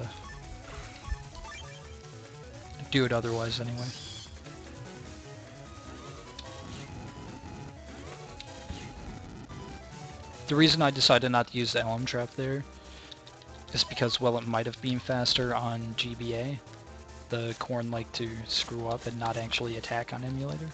do it otherwise anyway. The reason I decided not to use the Elm Trap there is because, well, it might have been faster on GBA. The Corn like to screw up and not actually attack on Emulator.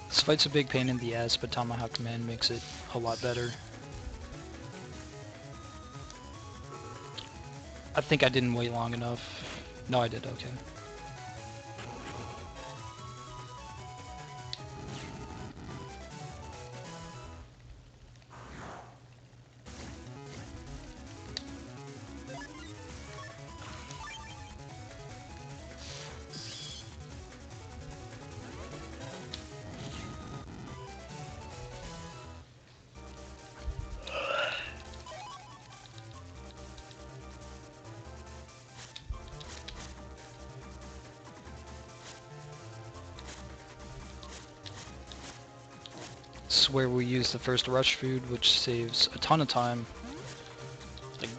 This fight's a big pain in the ass, but Tomahawk Man makes it a lot better. I think I didn't wait long enough. No, I did, okay. This is where we use the first rush food, which saves a ton of time. Like,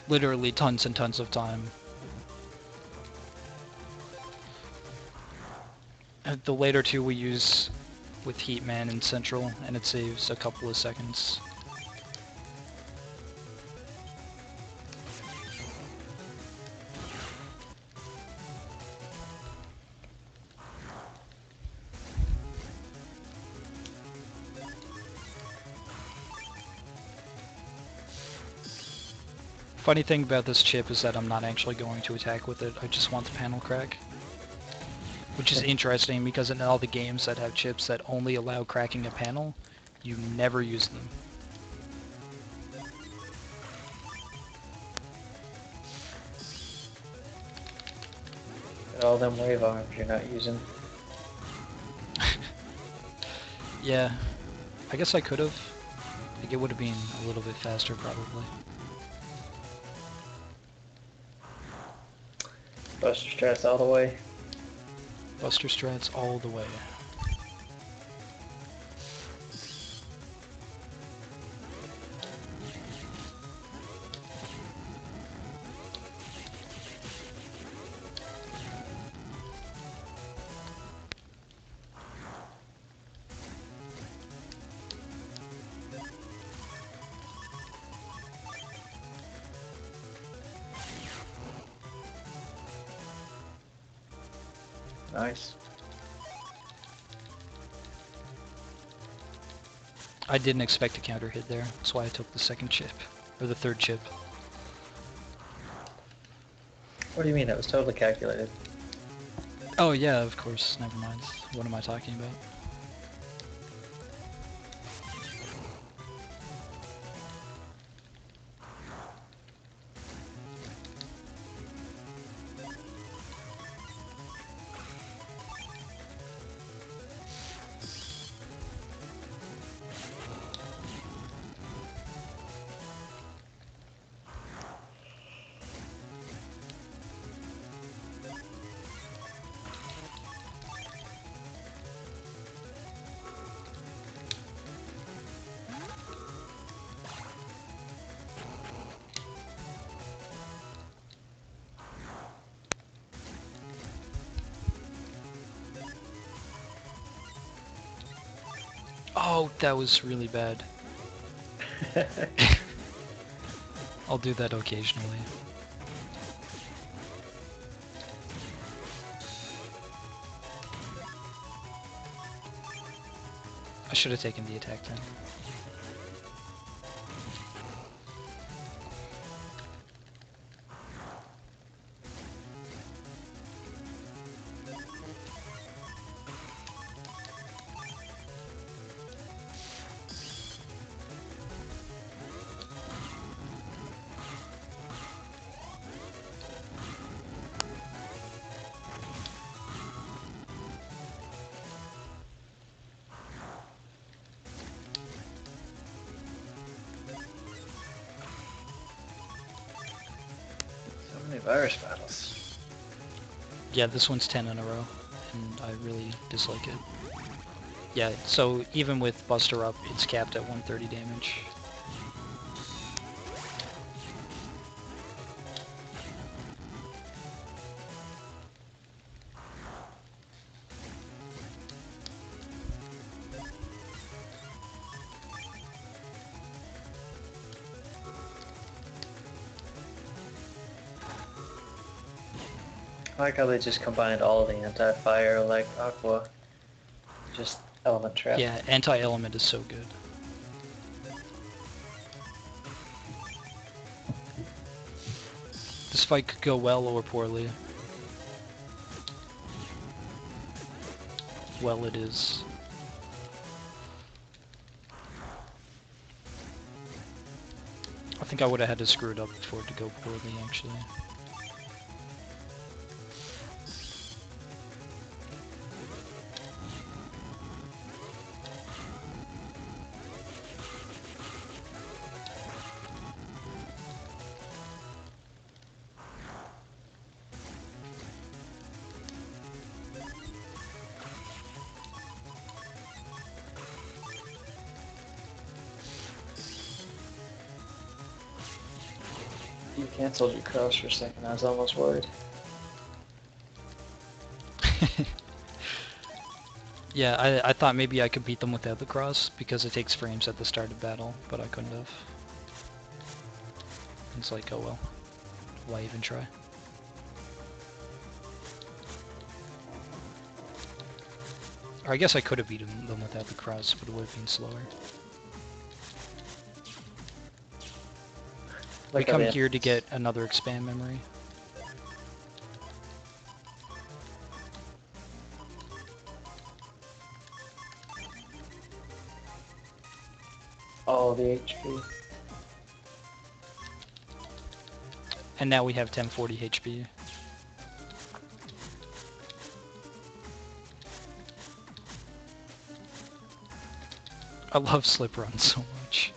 literally tons and tons of time. The later two we use with Heatman and Central, and it saves a couple of seconds. Funny thing about this chip is that I'm not actually going to attack with it, I just want the panel crack. Which is interesting because in all the games that have chips that only allow cracking a panel, you never use them. And all them wave arms you're not using. Yeah, I guess I could have. I think it would have been a little bit faster probably. Buster strats all the way. Buster strats all the way. Nice. I didn't expect a counter hit there. That's why I took the second chip. Or the third chip. What do you mean? That was totally calculated. Oh yeah, of course. Never mind. What am I talking about? Oh, that was really bad. I'll do that occasionally. I should have taken the attack then. So many virus battles. Yeah, this one's 10 in a row, and I really dislike it. Yeah, so even with Buster up, it's capped at 130 damage. I like how they just combined all of the anti-fire like Aqua. Just element trap. Yeah, anti-element is so good. This fight could go well or poorly. Well, it is. I think I would have had to screw it up for it to go poorly, actually. You canceled your cross for a second. I was almost worried. Yeah, I thought maybe I could beat them without the cross, because it takes frames at the start of battle, but I couldn't have. It's like, oh well. Why even try? Or I guess I could have beaten them without the cross, but it would have been slower. We Like how come they- here to get another expand memory. all the HP. And now we have 1040 HP. I love slip runs so much.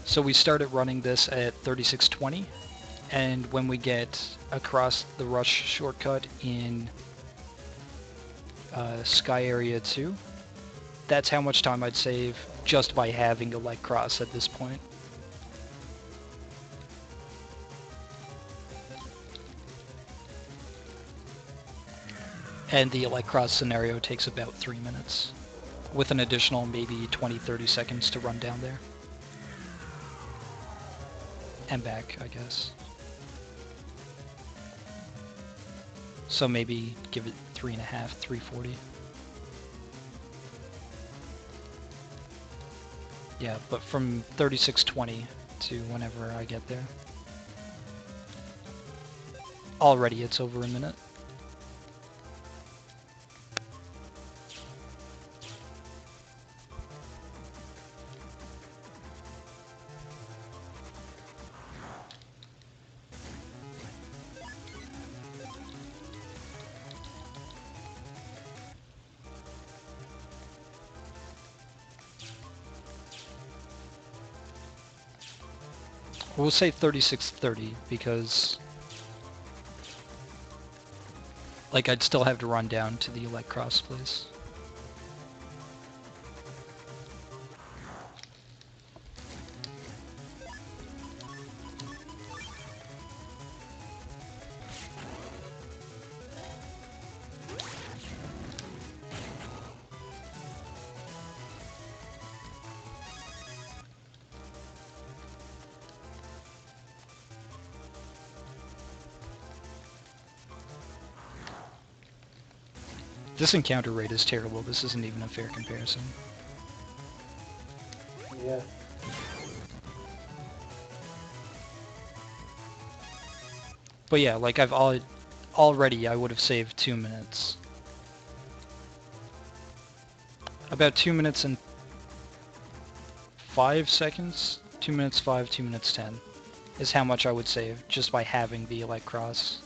So we started running this at 3620, and when we get across the rush shortcut in Sky Area 2, that's how much time I'd save just by having a light cross at this point. And the light cross scenario takes about 3 minutes, with an additional maybe 20-30 seconds to run down there. And back, I guess. So maybe give it 3.5, 340. Yeah, but from 3620 to whenever I get there. Already it's over a minute. We'll say 3630 because like I'd still have to run down to the Elect Cross place. This encounter rate is terrible. This isn't even a fair comparison. Yeah. But yeah, like already I would have saved 2 minutes. About 2 minutes and 5 seconds? 2 minutes 5, 2 minutes 10 is how much I would save just by having the Elect Cross,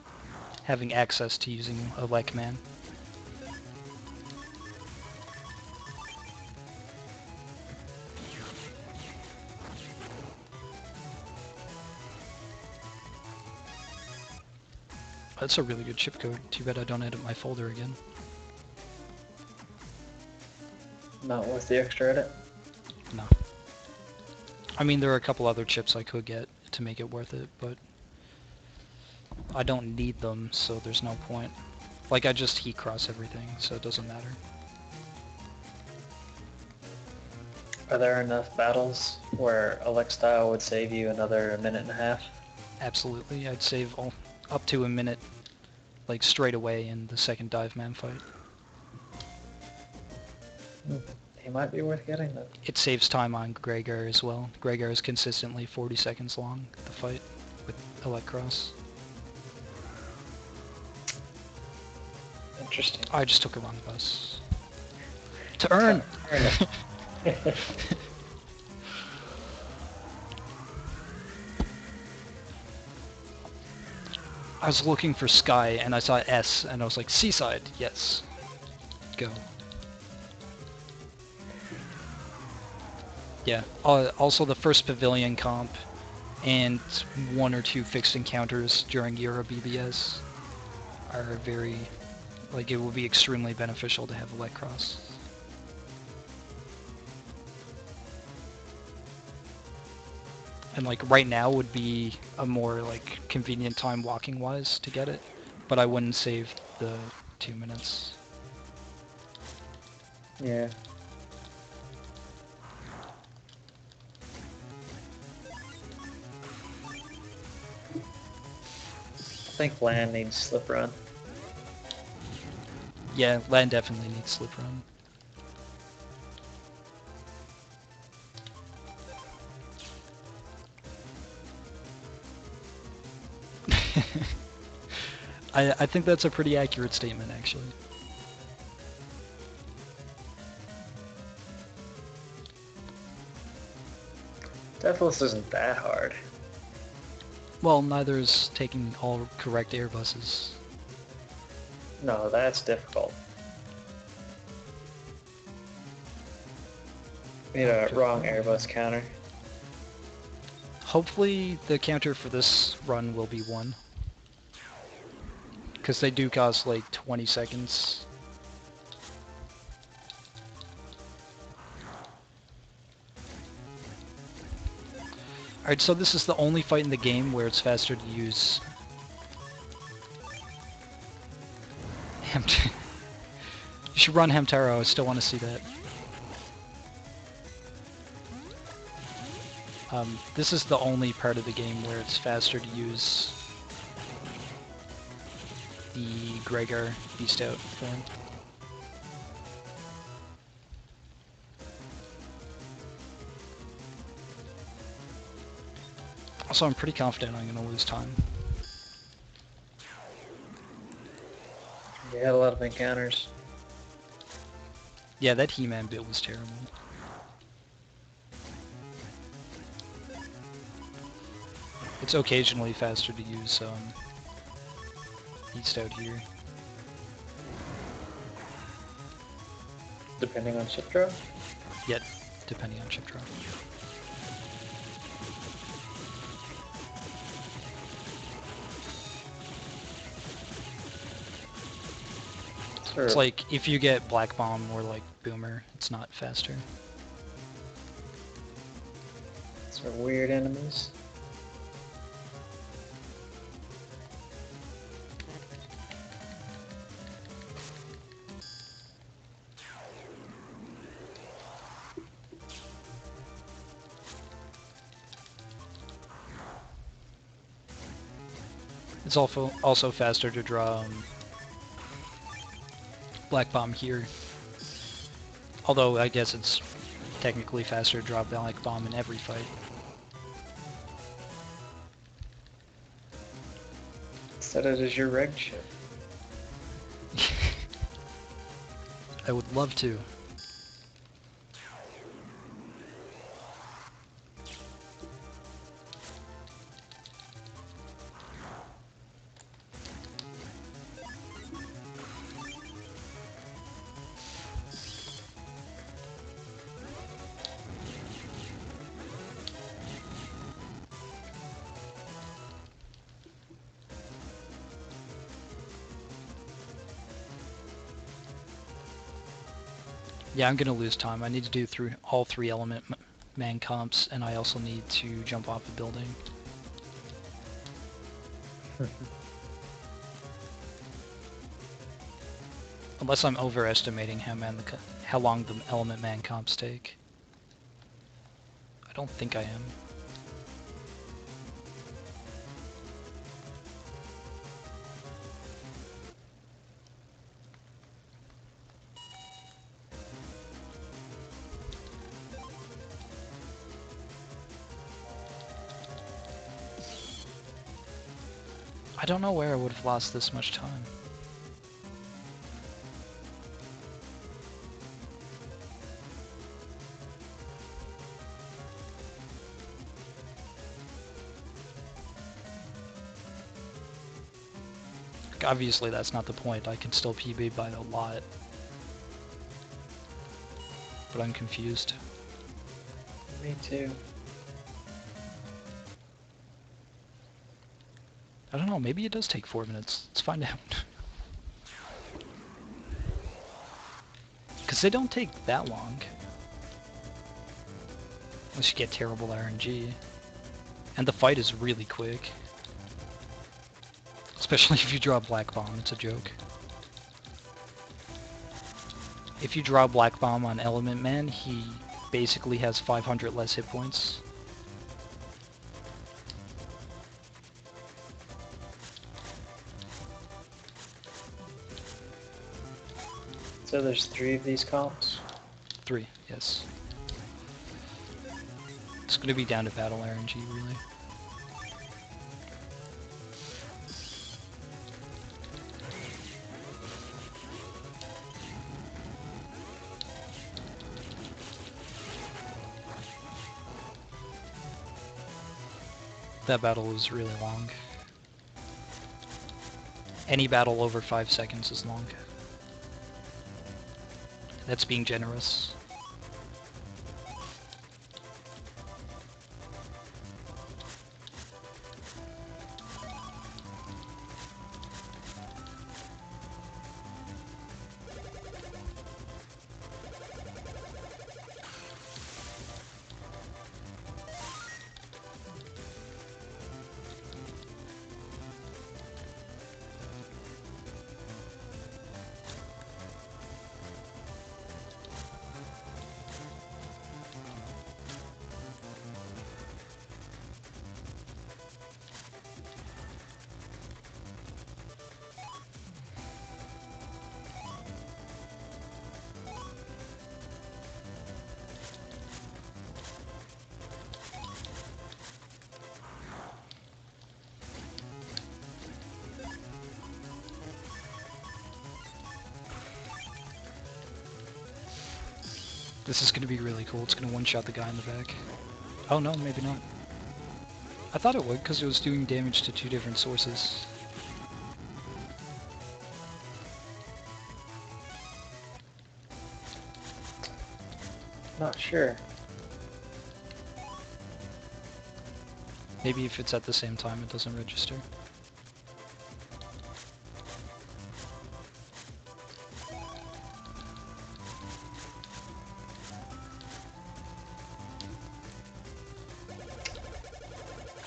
having access to using Elect Man. That's a really good chip code. Too bad I don't edit my folder again. Not worth the extra edit. No. I mean, there are a couple other chips I could get to make it worth it, but I don't need them, so there's no point. Like, I just heat cross everything, so it doesn't matter. Are there enough battles where Elect style would save you another minute and a half? Absolutely, I'd save up to a minute, like, straight away in the second dive man fight. He might be worth getting then. It saves time on Gregar as well. Gregar is consistently 40 seconds long, the fight, with Elect Cross. Interesting. I just took a wrong bus. To earn! I was looking for Sky, and I saw S, and I was like, Seaside, yes. Go. Yeah, also the first Pavilion comp, and 1 or 2 fixed encounters during Euro BBS are very, like, it will be extremely beneficial to have Elect Cross. And like right now would be a more like convenient time walking wise to get it, but I wouldn't save the 2 minutes. Yeah. I think land needs slip run. Yeah, land definitely needs slip run. I think that's a pretty accurate statement, actually. Deathless isn't that hard. Well, neither is taking all correct air buses. No, that's difficult. We need a wrong airbus counter. Hopefully the counter for this run will be 1. Because they do cost like 20 seconds. Alright, so this is the only fight in the game where it's faster to use... You should run Hamtaro, I still want to see that. This is the only part of the game where it's faster to use the Gregar Beast Out form. Also, I'm pretty confident I'm gonna lose time. You had a lot of encounters. Yeah, that He-Man build was terrible. It's occasionally faster to use Beast Out here. Depending on ship draw? Yet, depending on chip draw. Sure. It's like, if you get Black Bomb or like Boomer, it's not faster. Sort of weird enemies. It's also faster to draw Black Bomb here. Although, I guess it's technically faster to draw Black Bomb in every fight. Set it as your reg ship. I would love to. Yeah, I'm gonna lose time. I need to do through all 3 element man comps, and I also need to jump off a building. Unless I'm overestimating how long the element man comps take. I don't think I am. I don't know where I would have lost this much time. Obviously that's not the point. I can still PB by a lot. But I'm confused. Me too. I don't know, maybe it does take 4 minutes. Let's find out. Because they don't take that long. Unless you get terrible RNG. And the fight is really quick. Especially if you draw Black Bomb, it's a joke. If you draw Black Bomb on Element Man, he basically has 500 less hit points. So there's 3 of these comps? 3, yes. It's going to be down to battle RNG, really. That battle was really long. Any battle over 5 seconds is long. That's being generous. This is gonna be really cool. It's gonna one-shot the guy in the back. Oh no, maybe not. I thought it would, because it was doing damage to 2 different sources. Not sure. Maybe if it's at the same time, it doesn't register.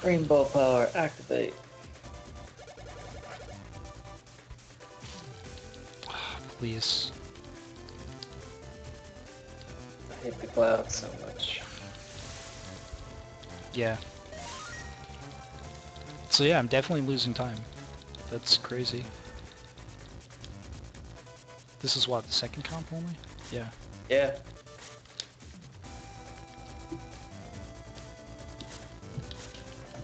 Green ball power, activate. Please. I hate the clouds so much. Yeah. So yeah, I'm definitely losing time. That's crazy. This is what, the second comp only? Yeah. Yeah.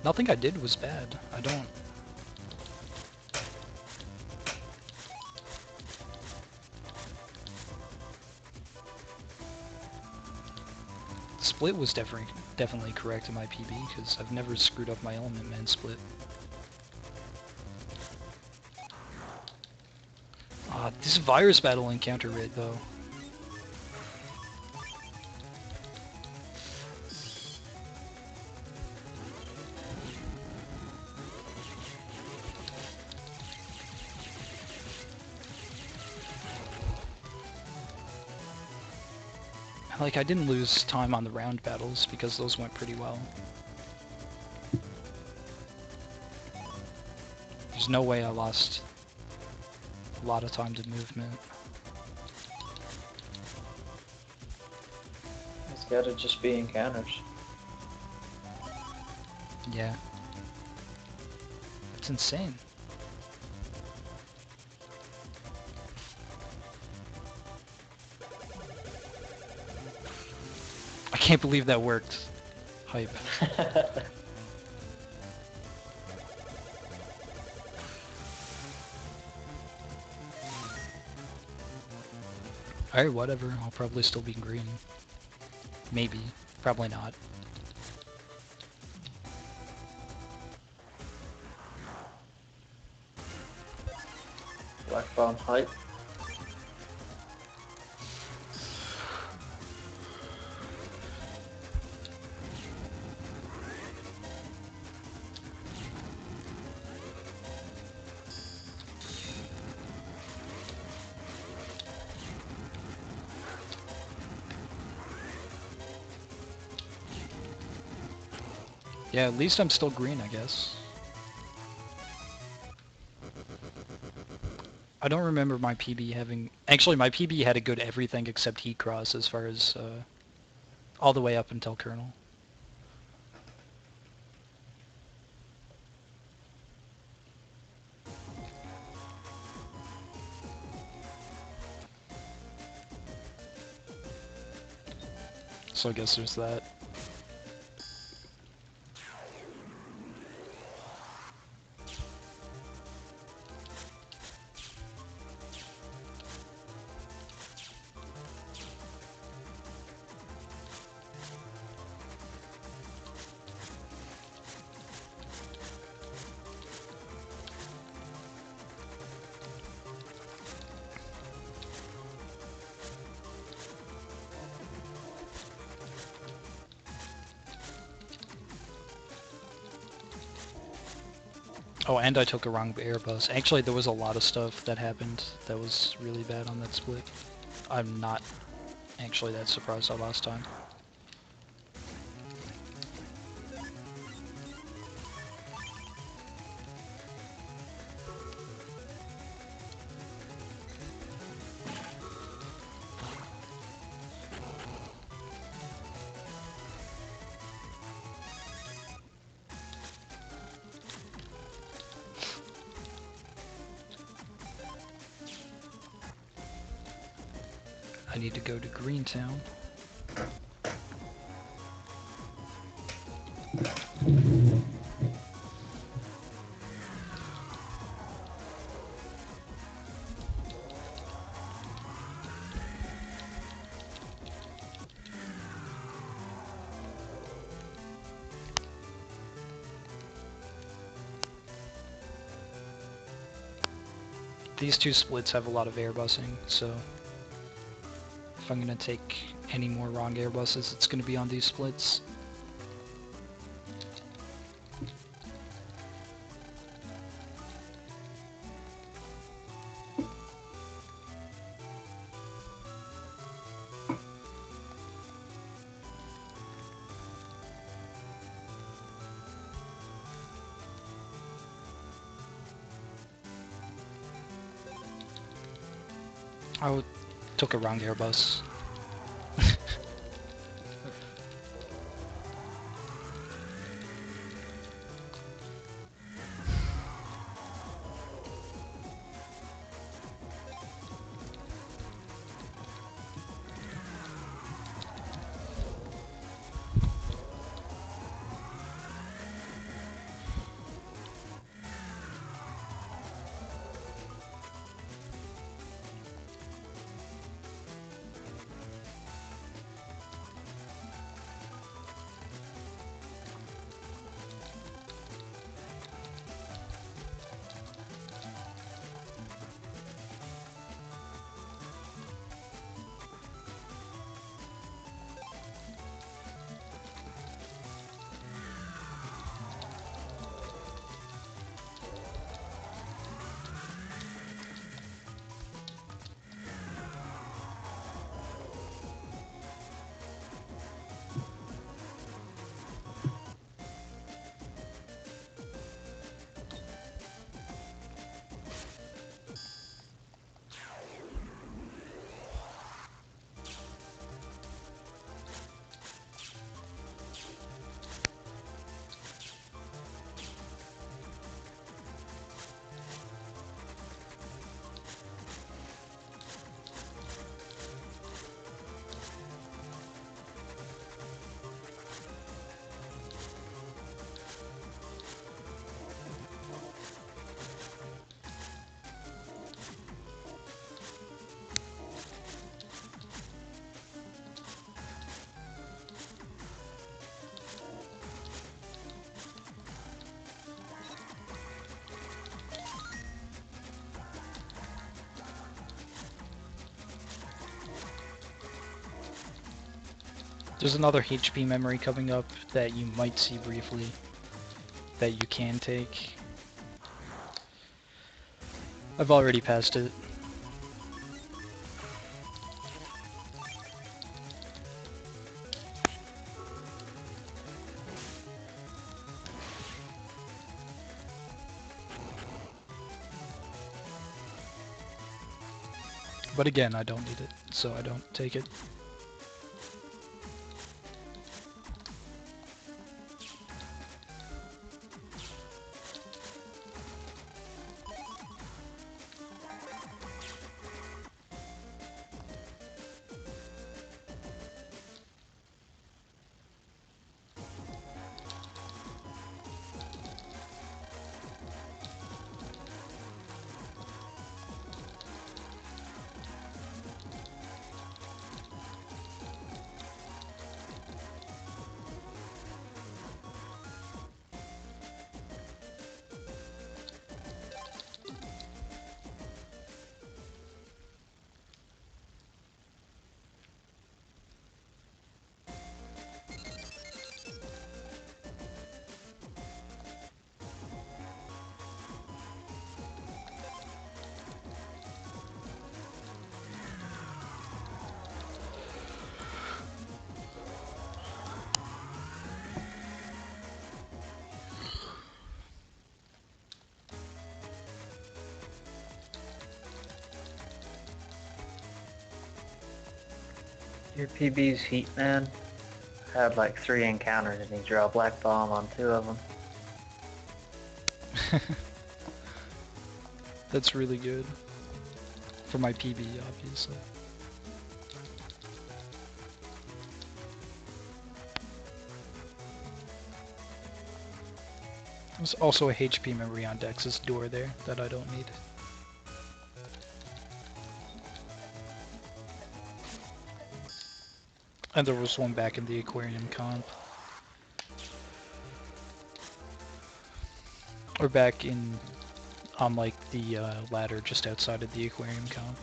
Nothing I did was bad. I don't... Split was definitely correct in my PB, because I've never screwed up my Element Man split. This virus battle encounter rate, though. Like, I didn't lose time on the round battles, because those went pretty well. There's no way I lost a lot of time to movement. It's gotta just be encounters. Yeah. It's insane. I can't believe that worked. Hype. Alright, whatever. I'll probably still be green. Maybe. Probably not. Black bomb hype. Yeah, at least I'm still green, I guess. I don't remember my PB having... Actually, my PB had a good everything except Heat Cross as far as, all the way up until Colonel. So I guess there's that. Oh, and I took a wrong airbus. Actually, there was a lot of stuff that happened that was really bad on that split. I'm not actually that surprised I lost time. I need to go to Greentown. these two splits have a lot of airbussing, so if I'm gonna take any more wrong airbusses, it's gonna be on these splits. I took a wrong airbus. There's another HP memory coming up that you might see briefly that you can take. I've already passed it. But again, I don't need it, so I don't take it. Your PB's Heat Man had like 3 encounters and he drew a black bomb on 2 of them. That's really good. For my PB, obviously. There's also a HP memory on Dex's door there that I don't need. And there was one back in the aquarium comp. Or back in on like the ladder just outside of the aquarium comp.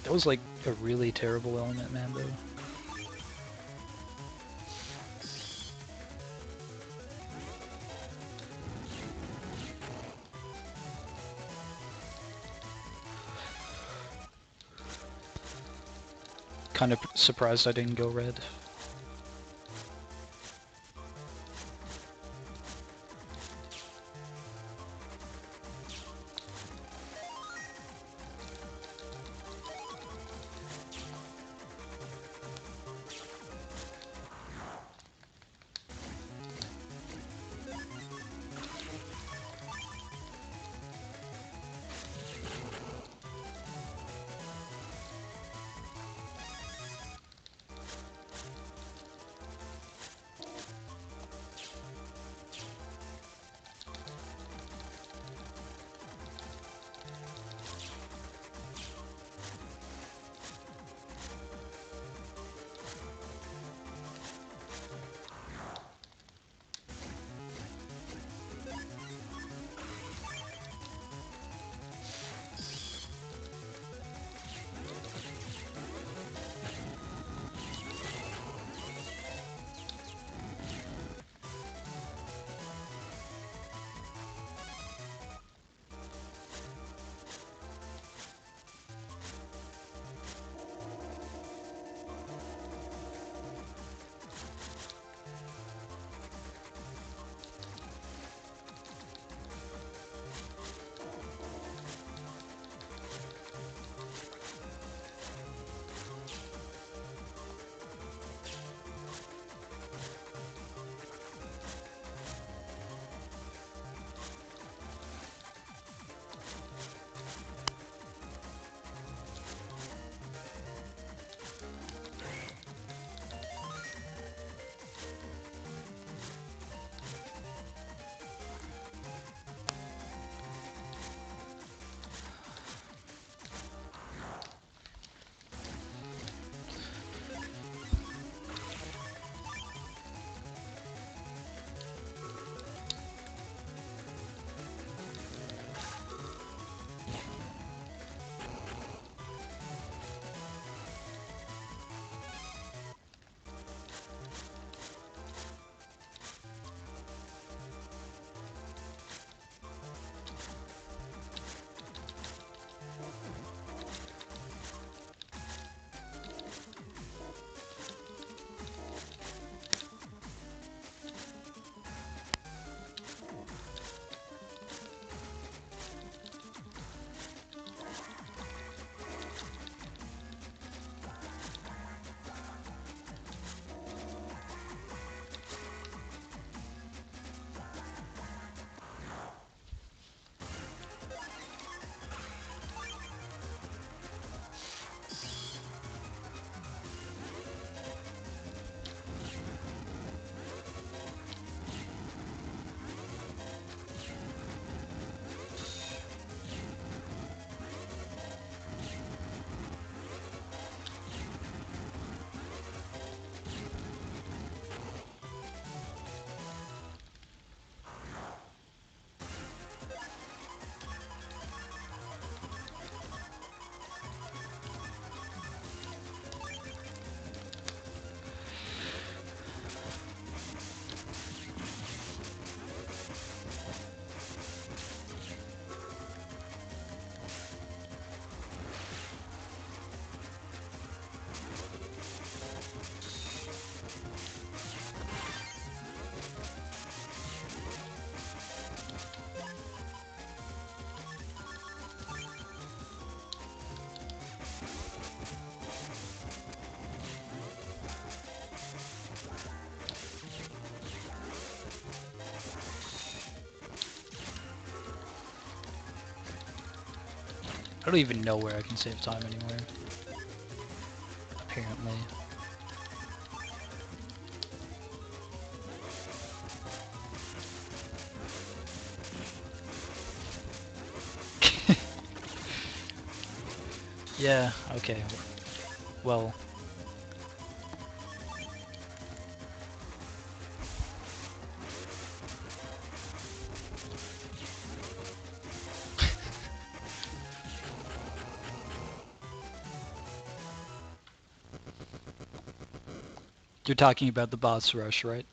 That was like a really terrible element, man, though. Kind of surprised I didn't go red. I don't even know where I can save time anywhere. Apparently. Yeah, okay. Well, you're talking about the boss rush, right?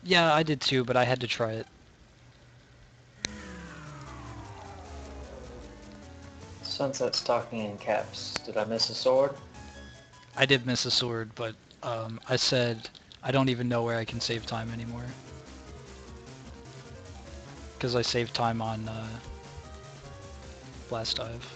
Yeah, I did too, but I had to try it. Sunset's talking in caps. Did I miss a sword? I did miss a sword, but I said I don't even know where I can save time anymore. Because I saved time on Blast Dive.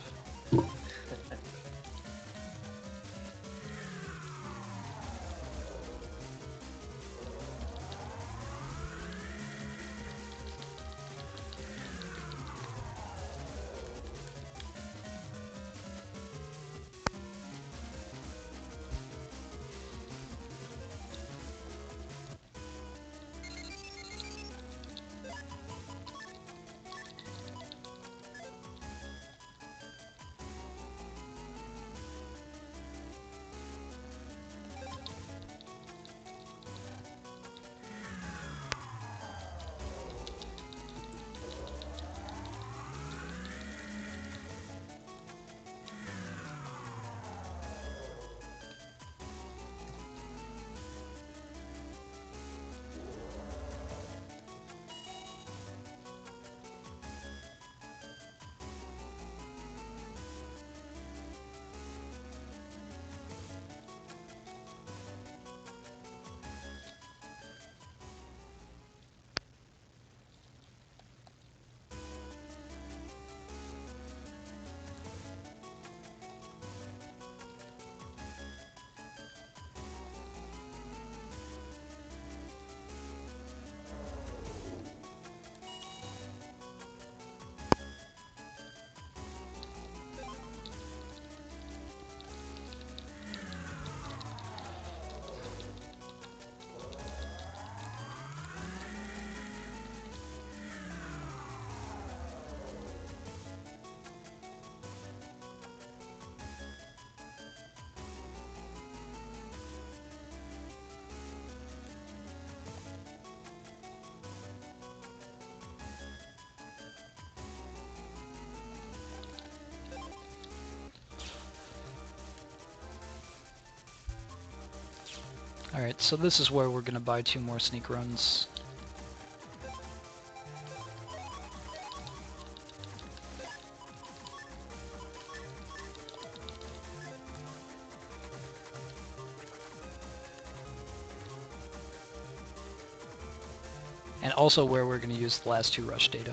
Alright, so this is where we're gonna buy 2 more sneak runs. And also where we're gonna use the last 2 rush data.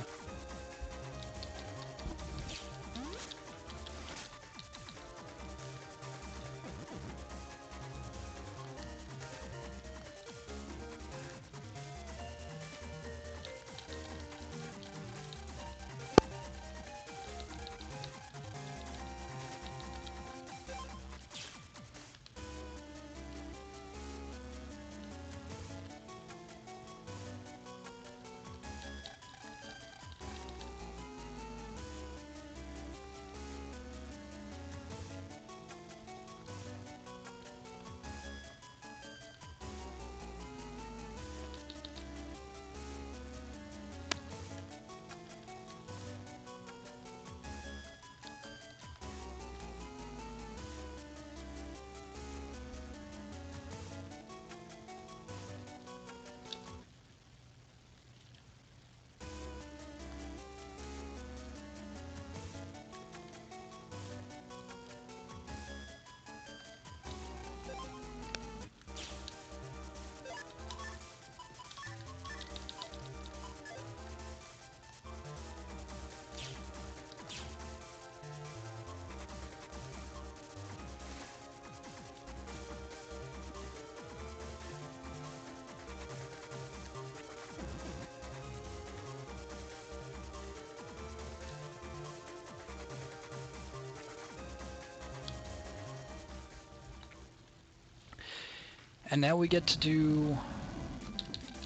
And now we get to do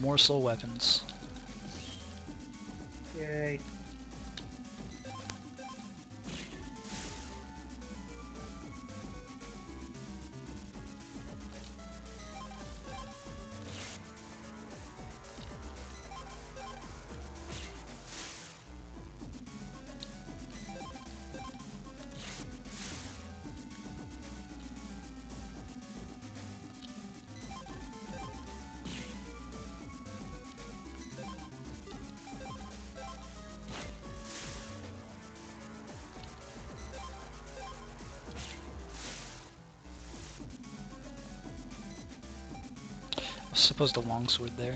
more soul weapons. Yay. I suppose the longsword there.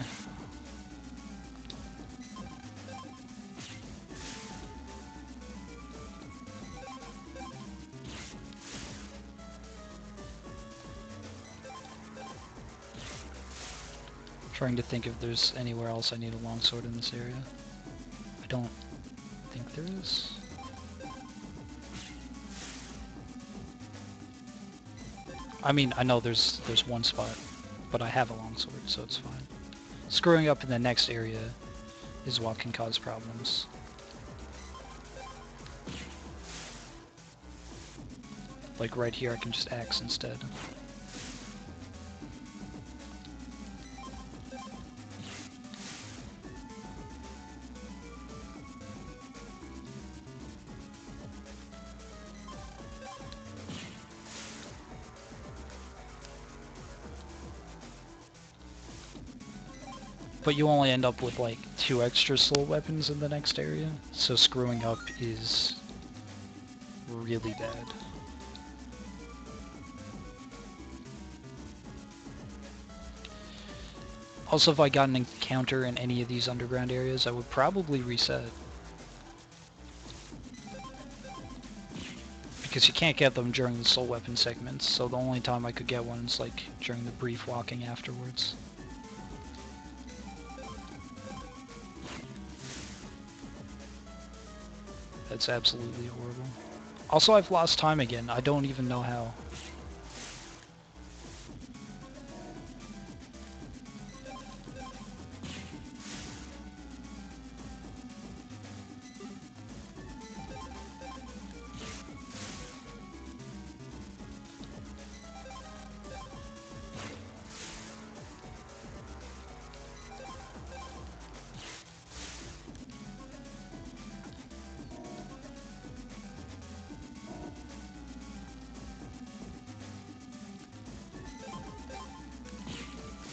Trying to think if there's anywhere else I need a longsword in this area. I don't think there is. I mean, I know there's one spot, but I have a longsword, so it's fine. Screwing up in the next area is what can cause problems. Like right here, I can just axe instead. But you only end up with like 2 extra soul weapons in the next area, so screwing up is really bad. Also, if I got an encounter in any of these underground areas, I would probably reset. Because you can't get them during the soul weapon segments, so the only time I could get one is like during the brief walking afterwards. That's absolutely horrible. Also, I've lost time again. I don't even know how.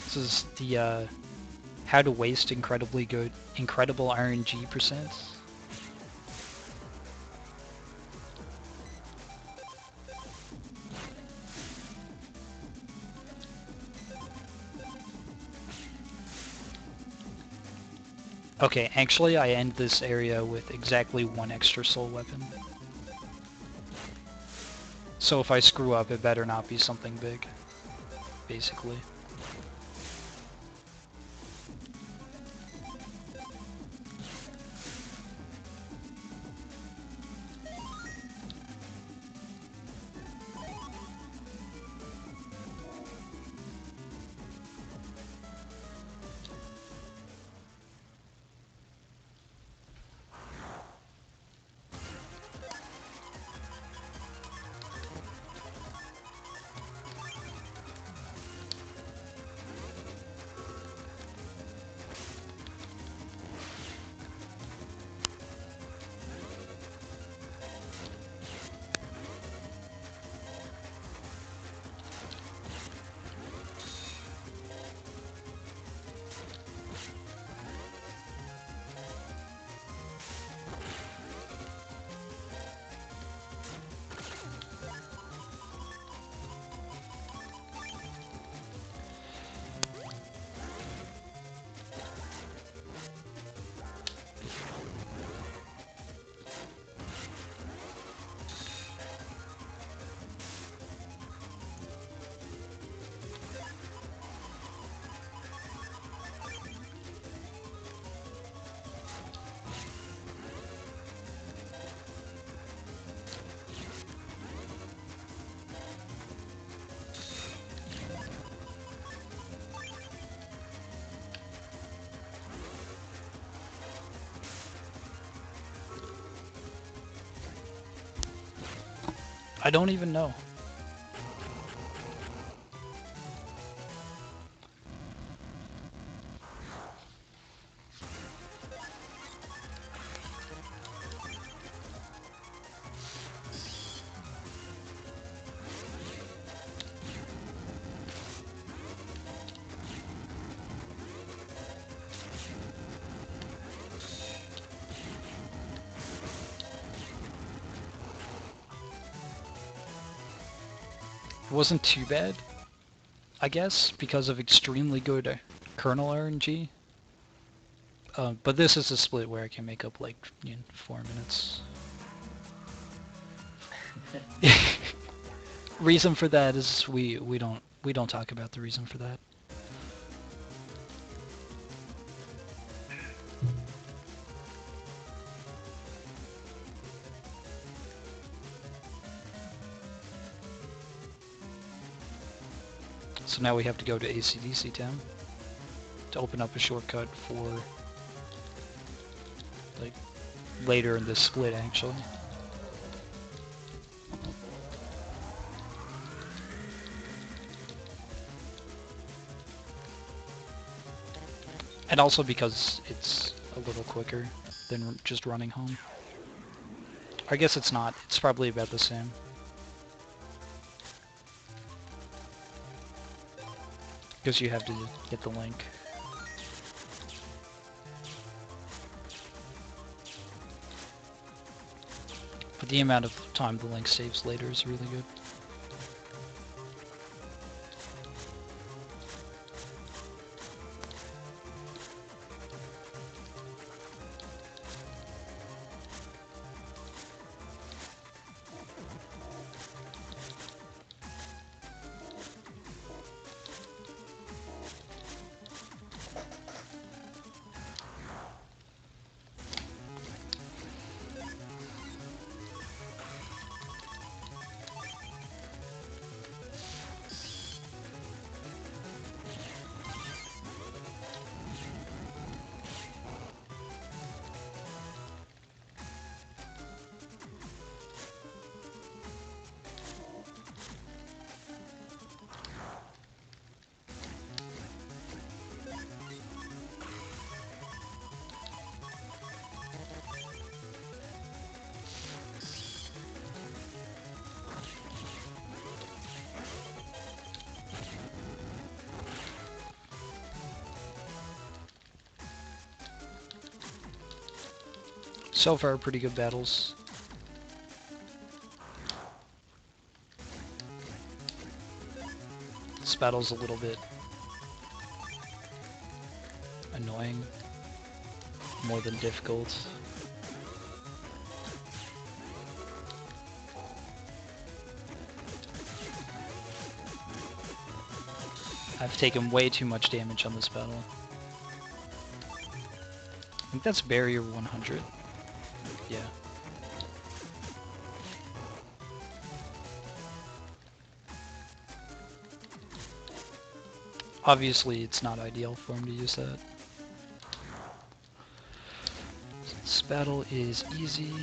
This is the how to waste incredible RNG percent. Okay, actually I end this area with exactly 1 extra soul weapon. So if I screw up, it better not be something big, basically. I don't even know. It wasn't too bad, I guess, because of extremely good kernel RNG. But this is a split where I can make up like 4 minutes. Reason for that is we don't talk about the reason for that. So now we have to go to ACDC Town to open up a shortcut for like later in this split actually. And also because it's a little quicker than just running home. I guess it's not. It's probably about the same. Because you have to get the link. But the amount of time the link saves later is really good. So far, pretty good battles. This battle's a little bit annoying, more than difficult. I've taken way too much damage on this battle. I think that's barrier 100. Yeah. Obviously, it's not ideal for him to use that. This battle is easy.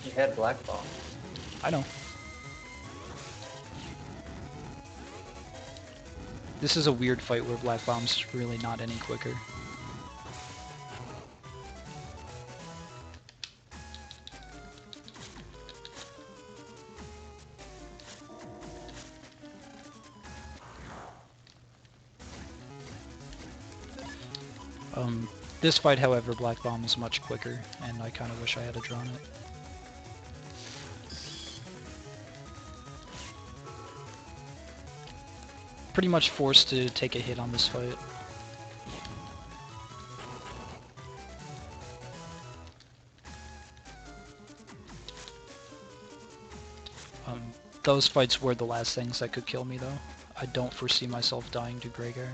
You had Black Ball. I know. This is a weird fight where Black Bomb's really not any quicker. This fight, however, Black Bomb is much quicker, and I kind of wish I had drawn it. Pretty much forced to take a hit on this fight. Those fights were the last things that could kill me, though. I don't foresee myself dying to Gregar.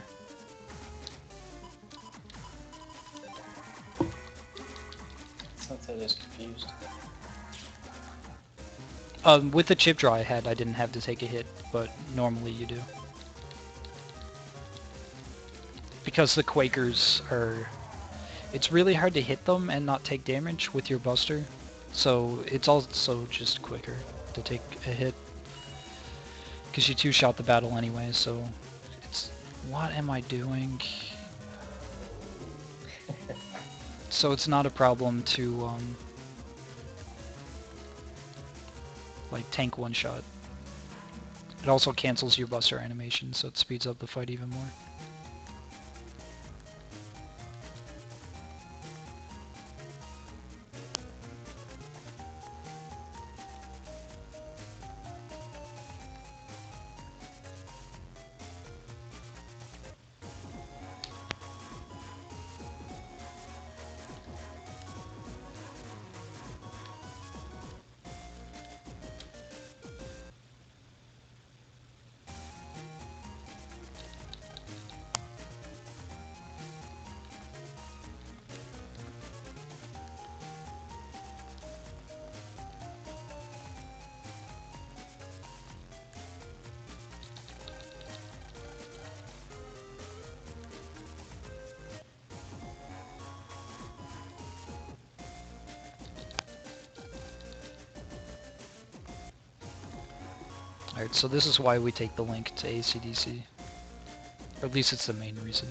Since I just confused. With the chip draw I had, I didn't have to take a hit, but normally you do. Because the Quakers are It's really hard to hit them and not take damage with your buster, so it's also just quicker to take a hit. Because you two-shot the battle anyway, so it's... What am I doing? So it's not a problem to, like, tank one-shot. It also cancels your buster animation, so it speeds up the fight even more. Alright, so this is why we take the link to ACDC. Or at least it's the main reason.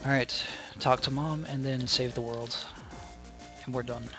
Alright, talk to Mom and then save the world. And we're done.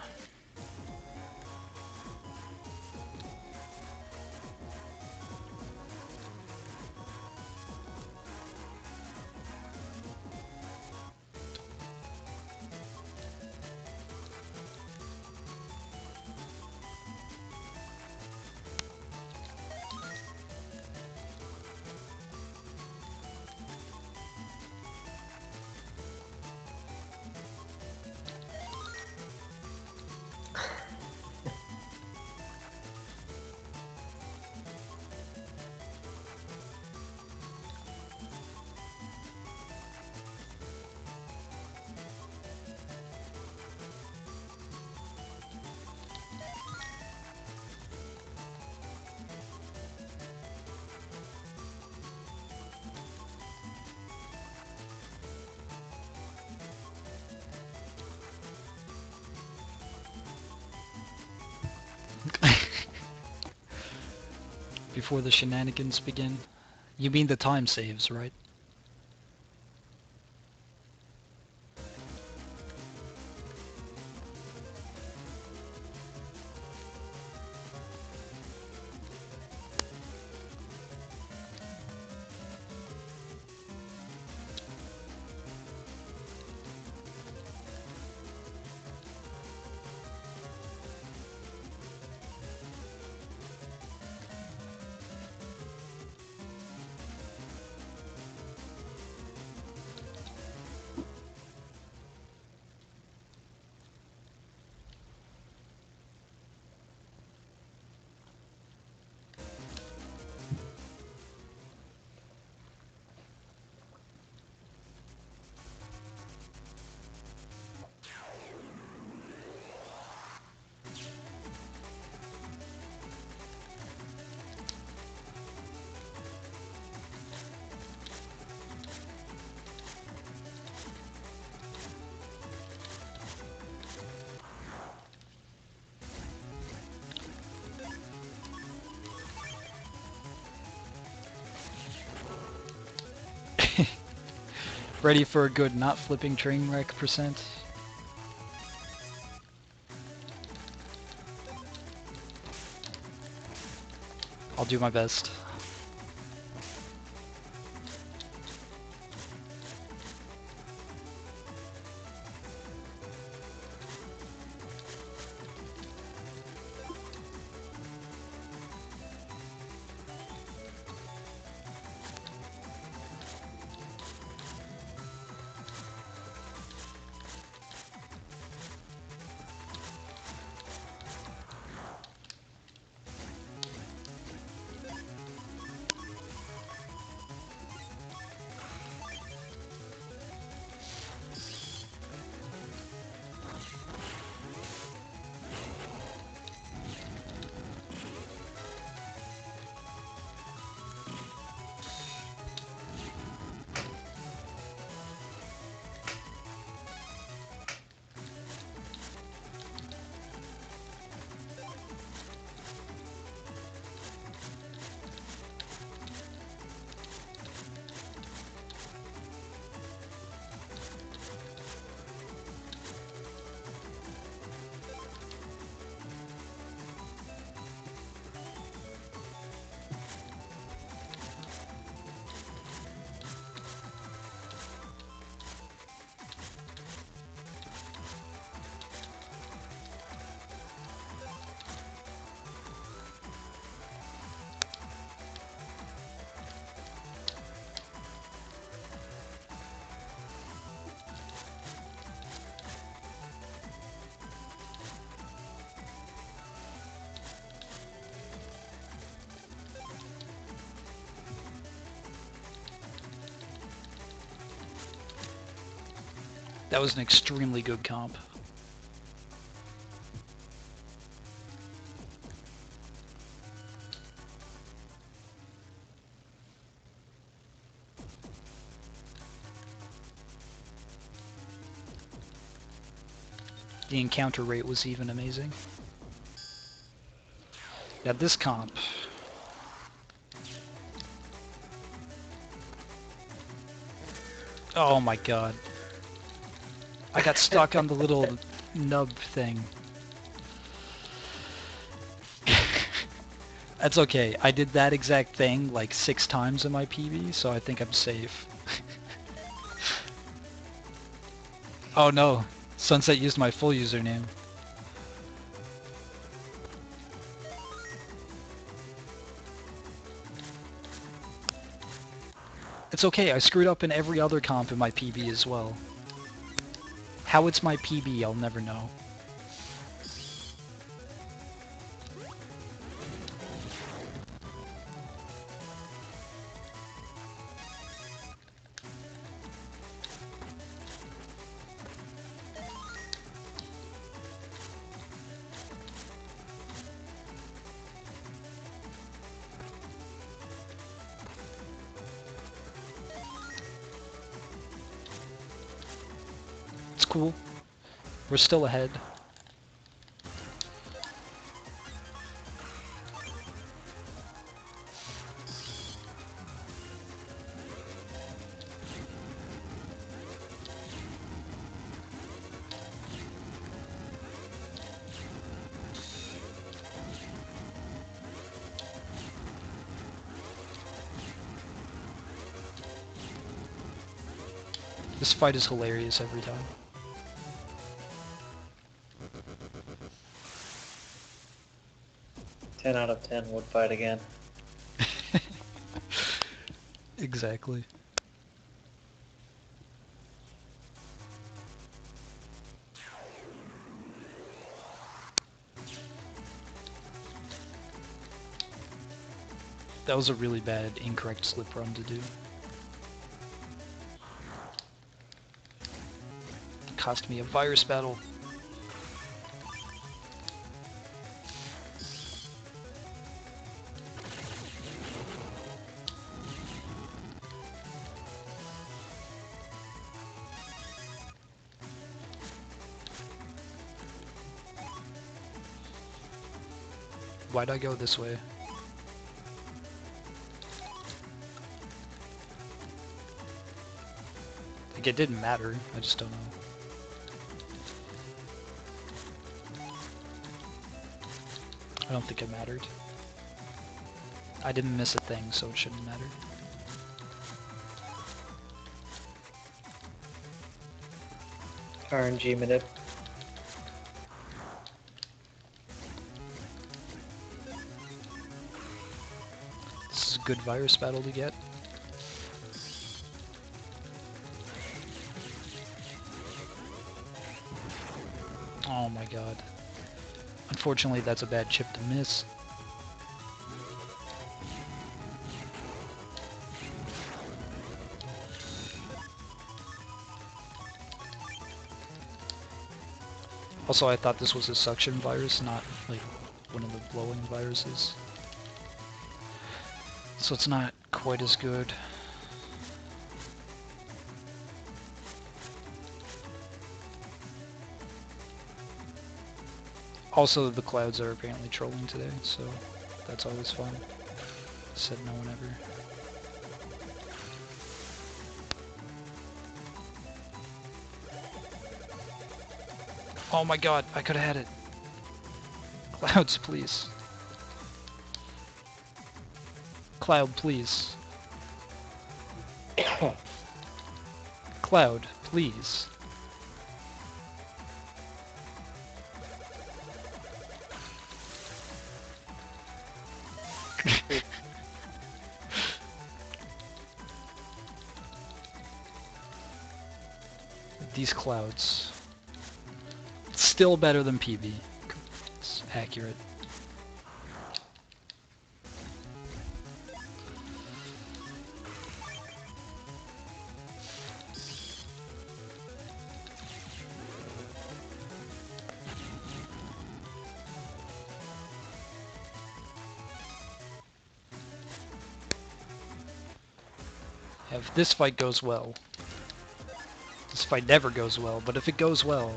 Before the shenanigans begin. You mean the time saves, right? Ready for a good not flipping train wreck percent? I'll do my best. That was an extremely good comp. The encounter rate was even amazing. Now this comp. Oh my god. I got stuck on the little nub thing. That's okay. I did that exact thing like 6 times in my PB, so I think I'm safe. Oh no. Sunset used my full username. It's okay, I screwed up in every other comp in my PB as well. How it's my PB, I'll never know. It's cool. We're still ahead. This fight is hilarious every time. Ten out of 10 would fight again. Exactly. That was a really bad incorrect slip run to do. Cost me a virus battle. Why'd I go this way? Like, it didn't matter, I just don't know. I don't think it mattered. I didn't miss a thing, so it shouldn't matter. RNG minute. This is a good virus battle to get. Oh my god. Unfortunately, that's a bad chip to miss. Also, I thought this was a suction virus, not like one of the blowing viruses. So it's not quite as good. Also, the clouds are apparently trolling today, so that's always fun. Said no one ever. Oh my god, I could have had it. Clouds, please. Cloud, please. Cloud, please. These clouds. It's still better than PB. It's accurate. If this fight goes well. This fight never goes well, but if it goes well...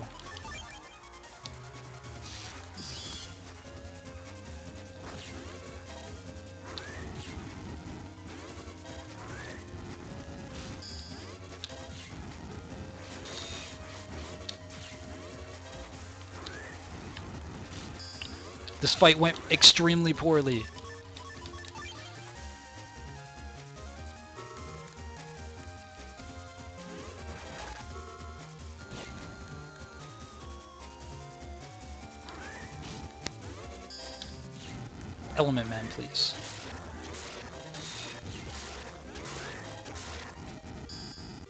This fight went extremely poorly. Element Man, please.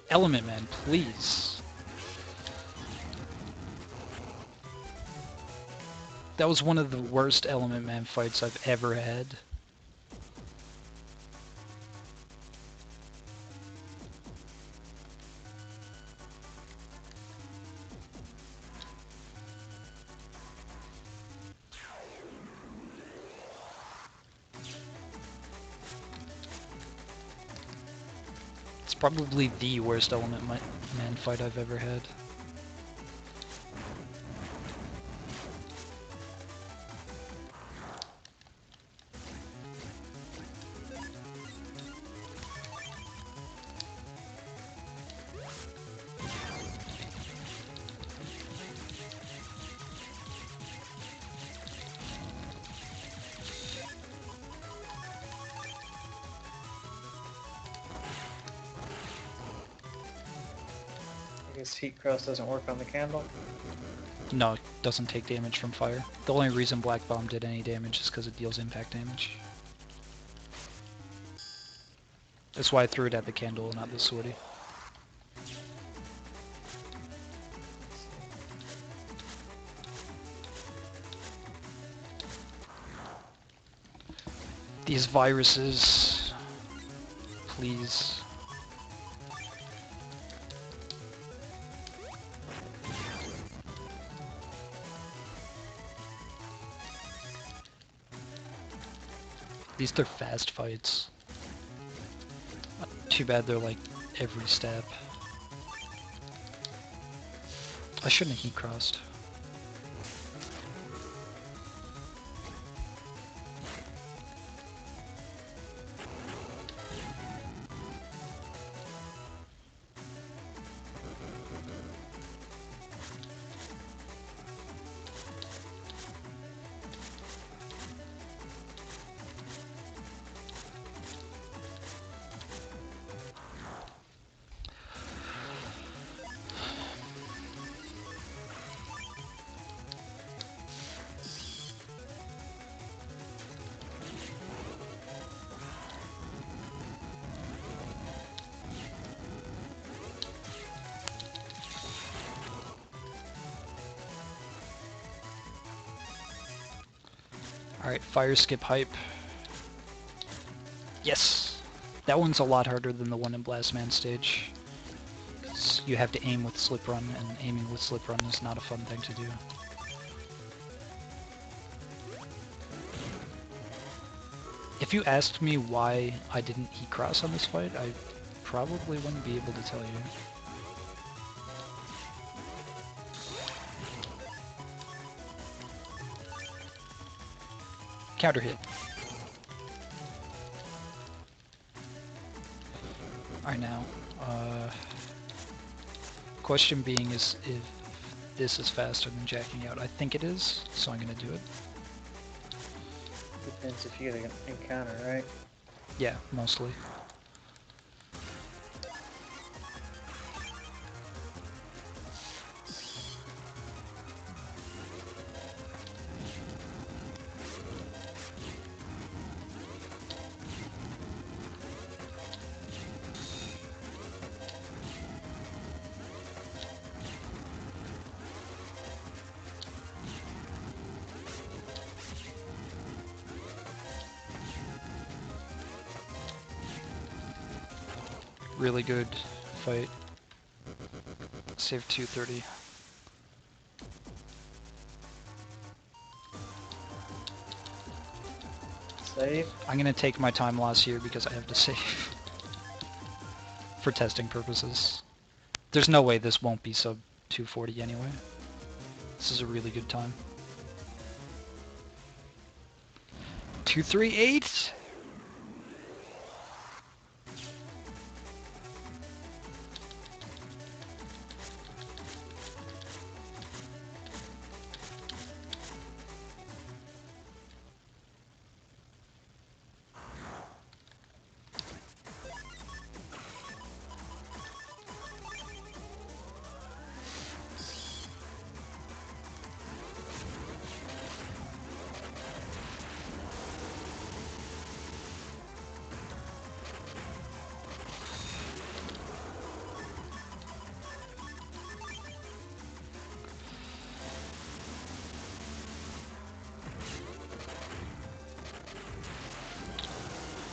Element Man, please. That was one of the worst Element Man fights I've ever had. It's probably the worst Element Man fight I've ever had. I guess Heat Cross doesn't work on the candle. No, it doesn't take damage from fire. The only reason Black Bomb did any damage is because it deals impact damage. That's why I threw it at the candle and not the sweaty. These viruses, please. These are fast fights. Too bad they're like every step. I shouldn't have heat crossed. Alright, fire skip hype. Yes! That one's a lot harder than the one in Blast Man stage. You have to aim with slip run, and aiming with slip run is not a fun thing to do. If you asked me why I didn't heat cross on this fight, I probably wouldn't be able to tell you. Counter hit. Alright now, question being is if this is faster than jacking out. I think it is, so I'm gonna do it. Depends if you get an encounter, right? Yeah, mostly. Really good fight. Saved 230. Save. I'm gonna take my time loss here because I have to save. For testing purposes. There's no way this won't be sub 240 anyway. This is a really good time. 238!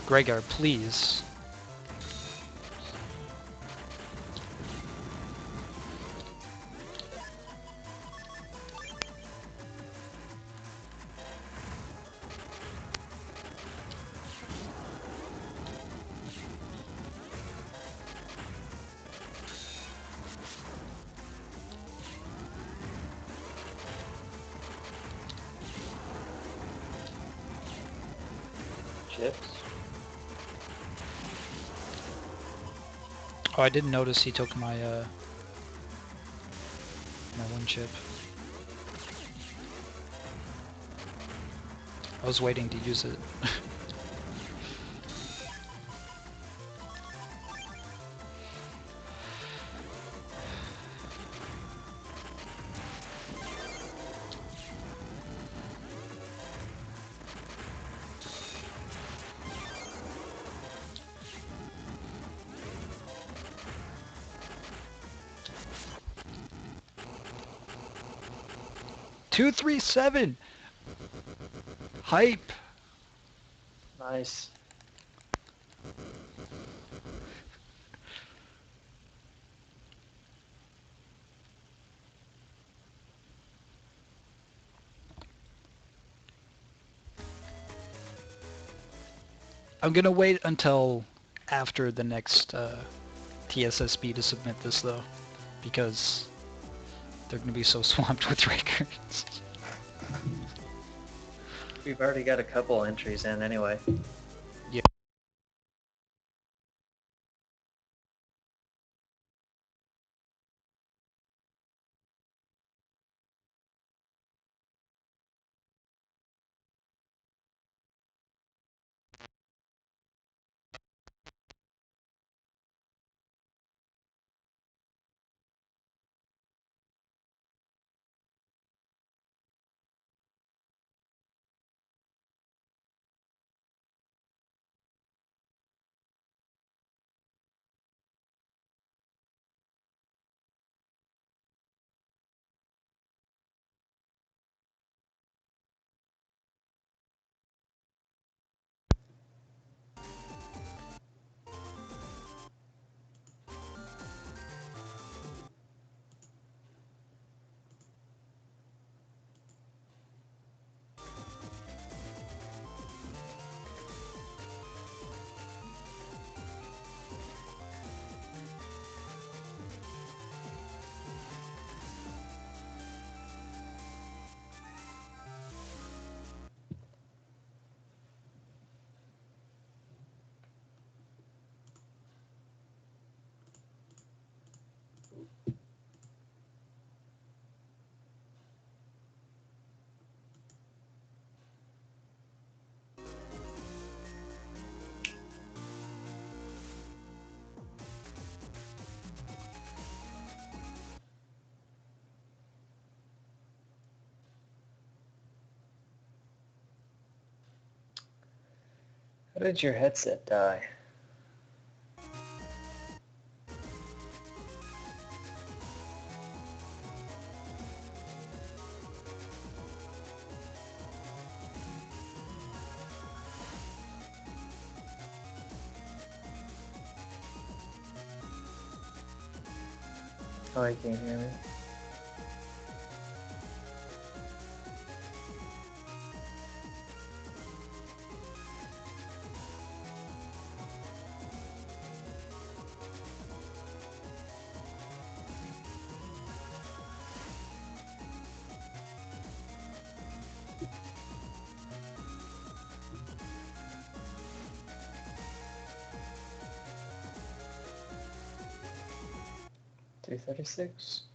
Gregar, please. Chips. Oh, I didn't notice he took my, my one chip. I was waiting to use it. 237! Hype! Nice. I'm gonna wait until after the next TSSB to submit this though, because they're gonna be so swamped with records. We've already got a couple entries in anyway. How did your headset die? Oh, you can't hear me? $236.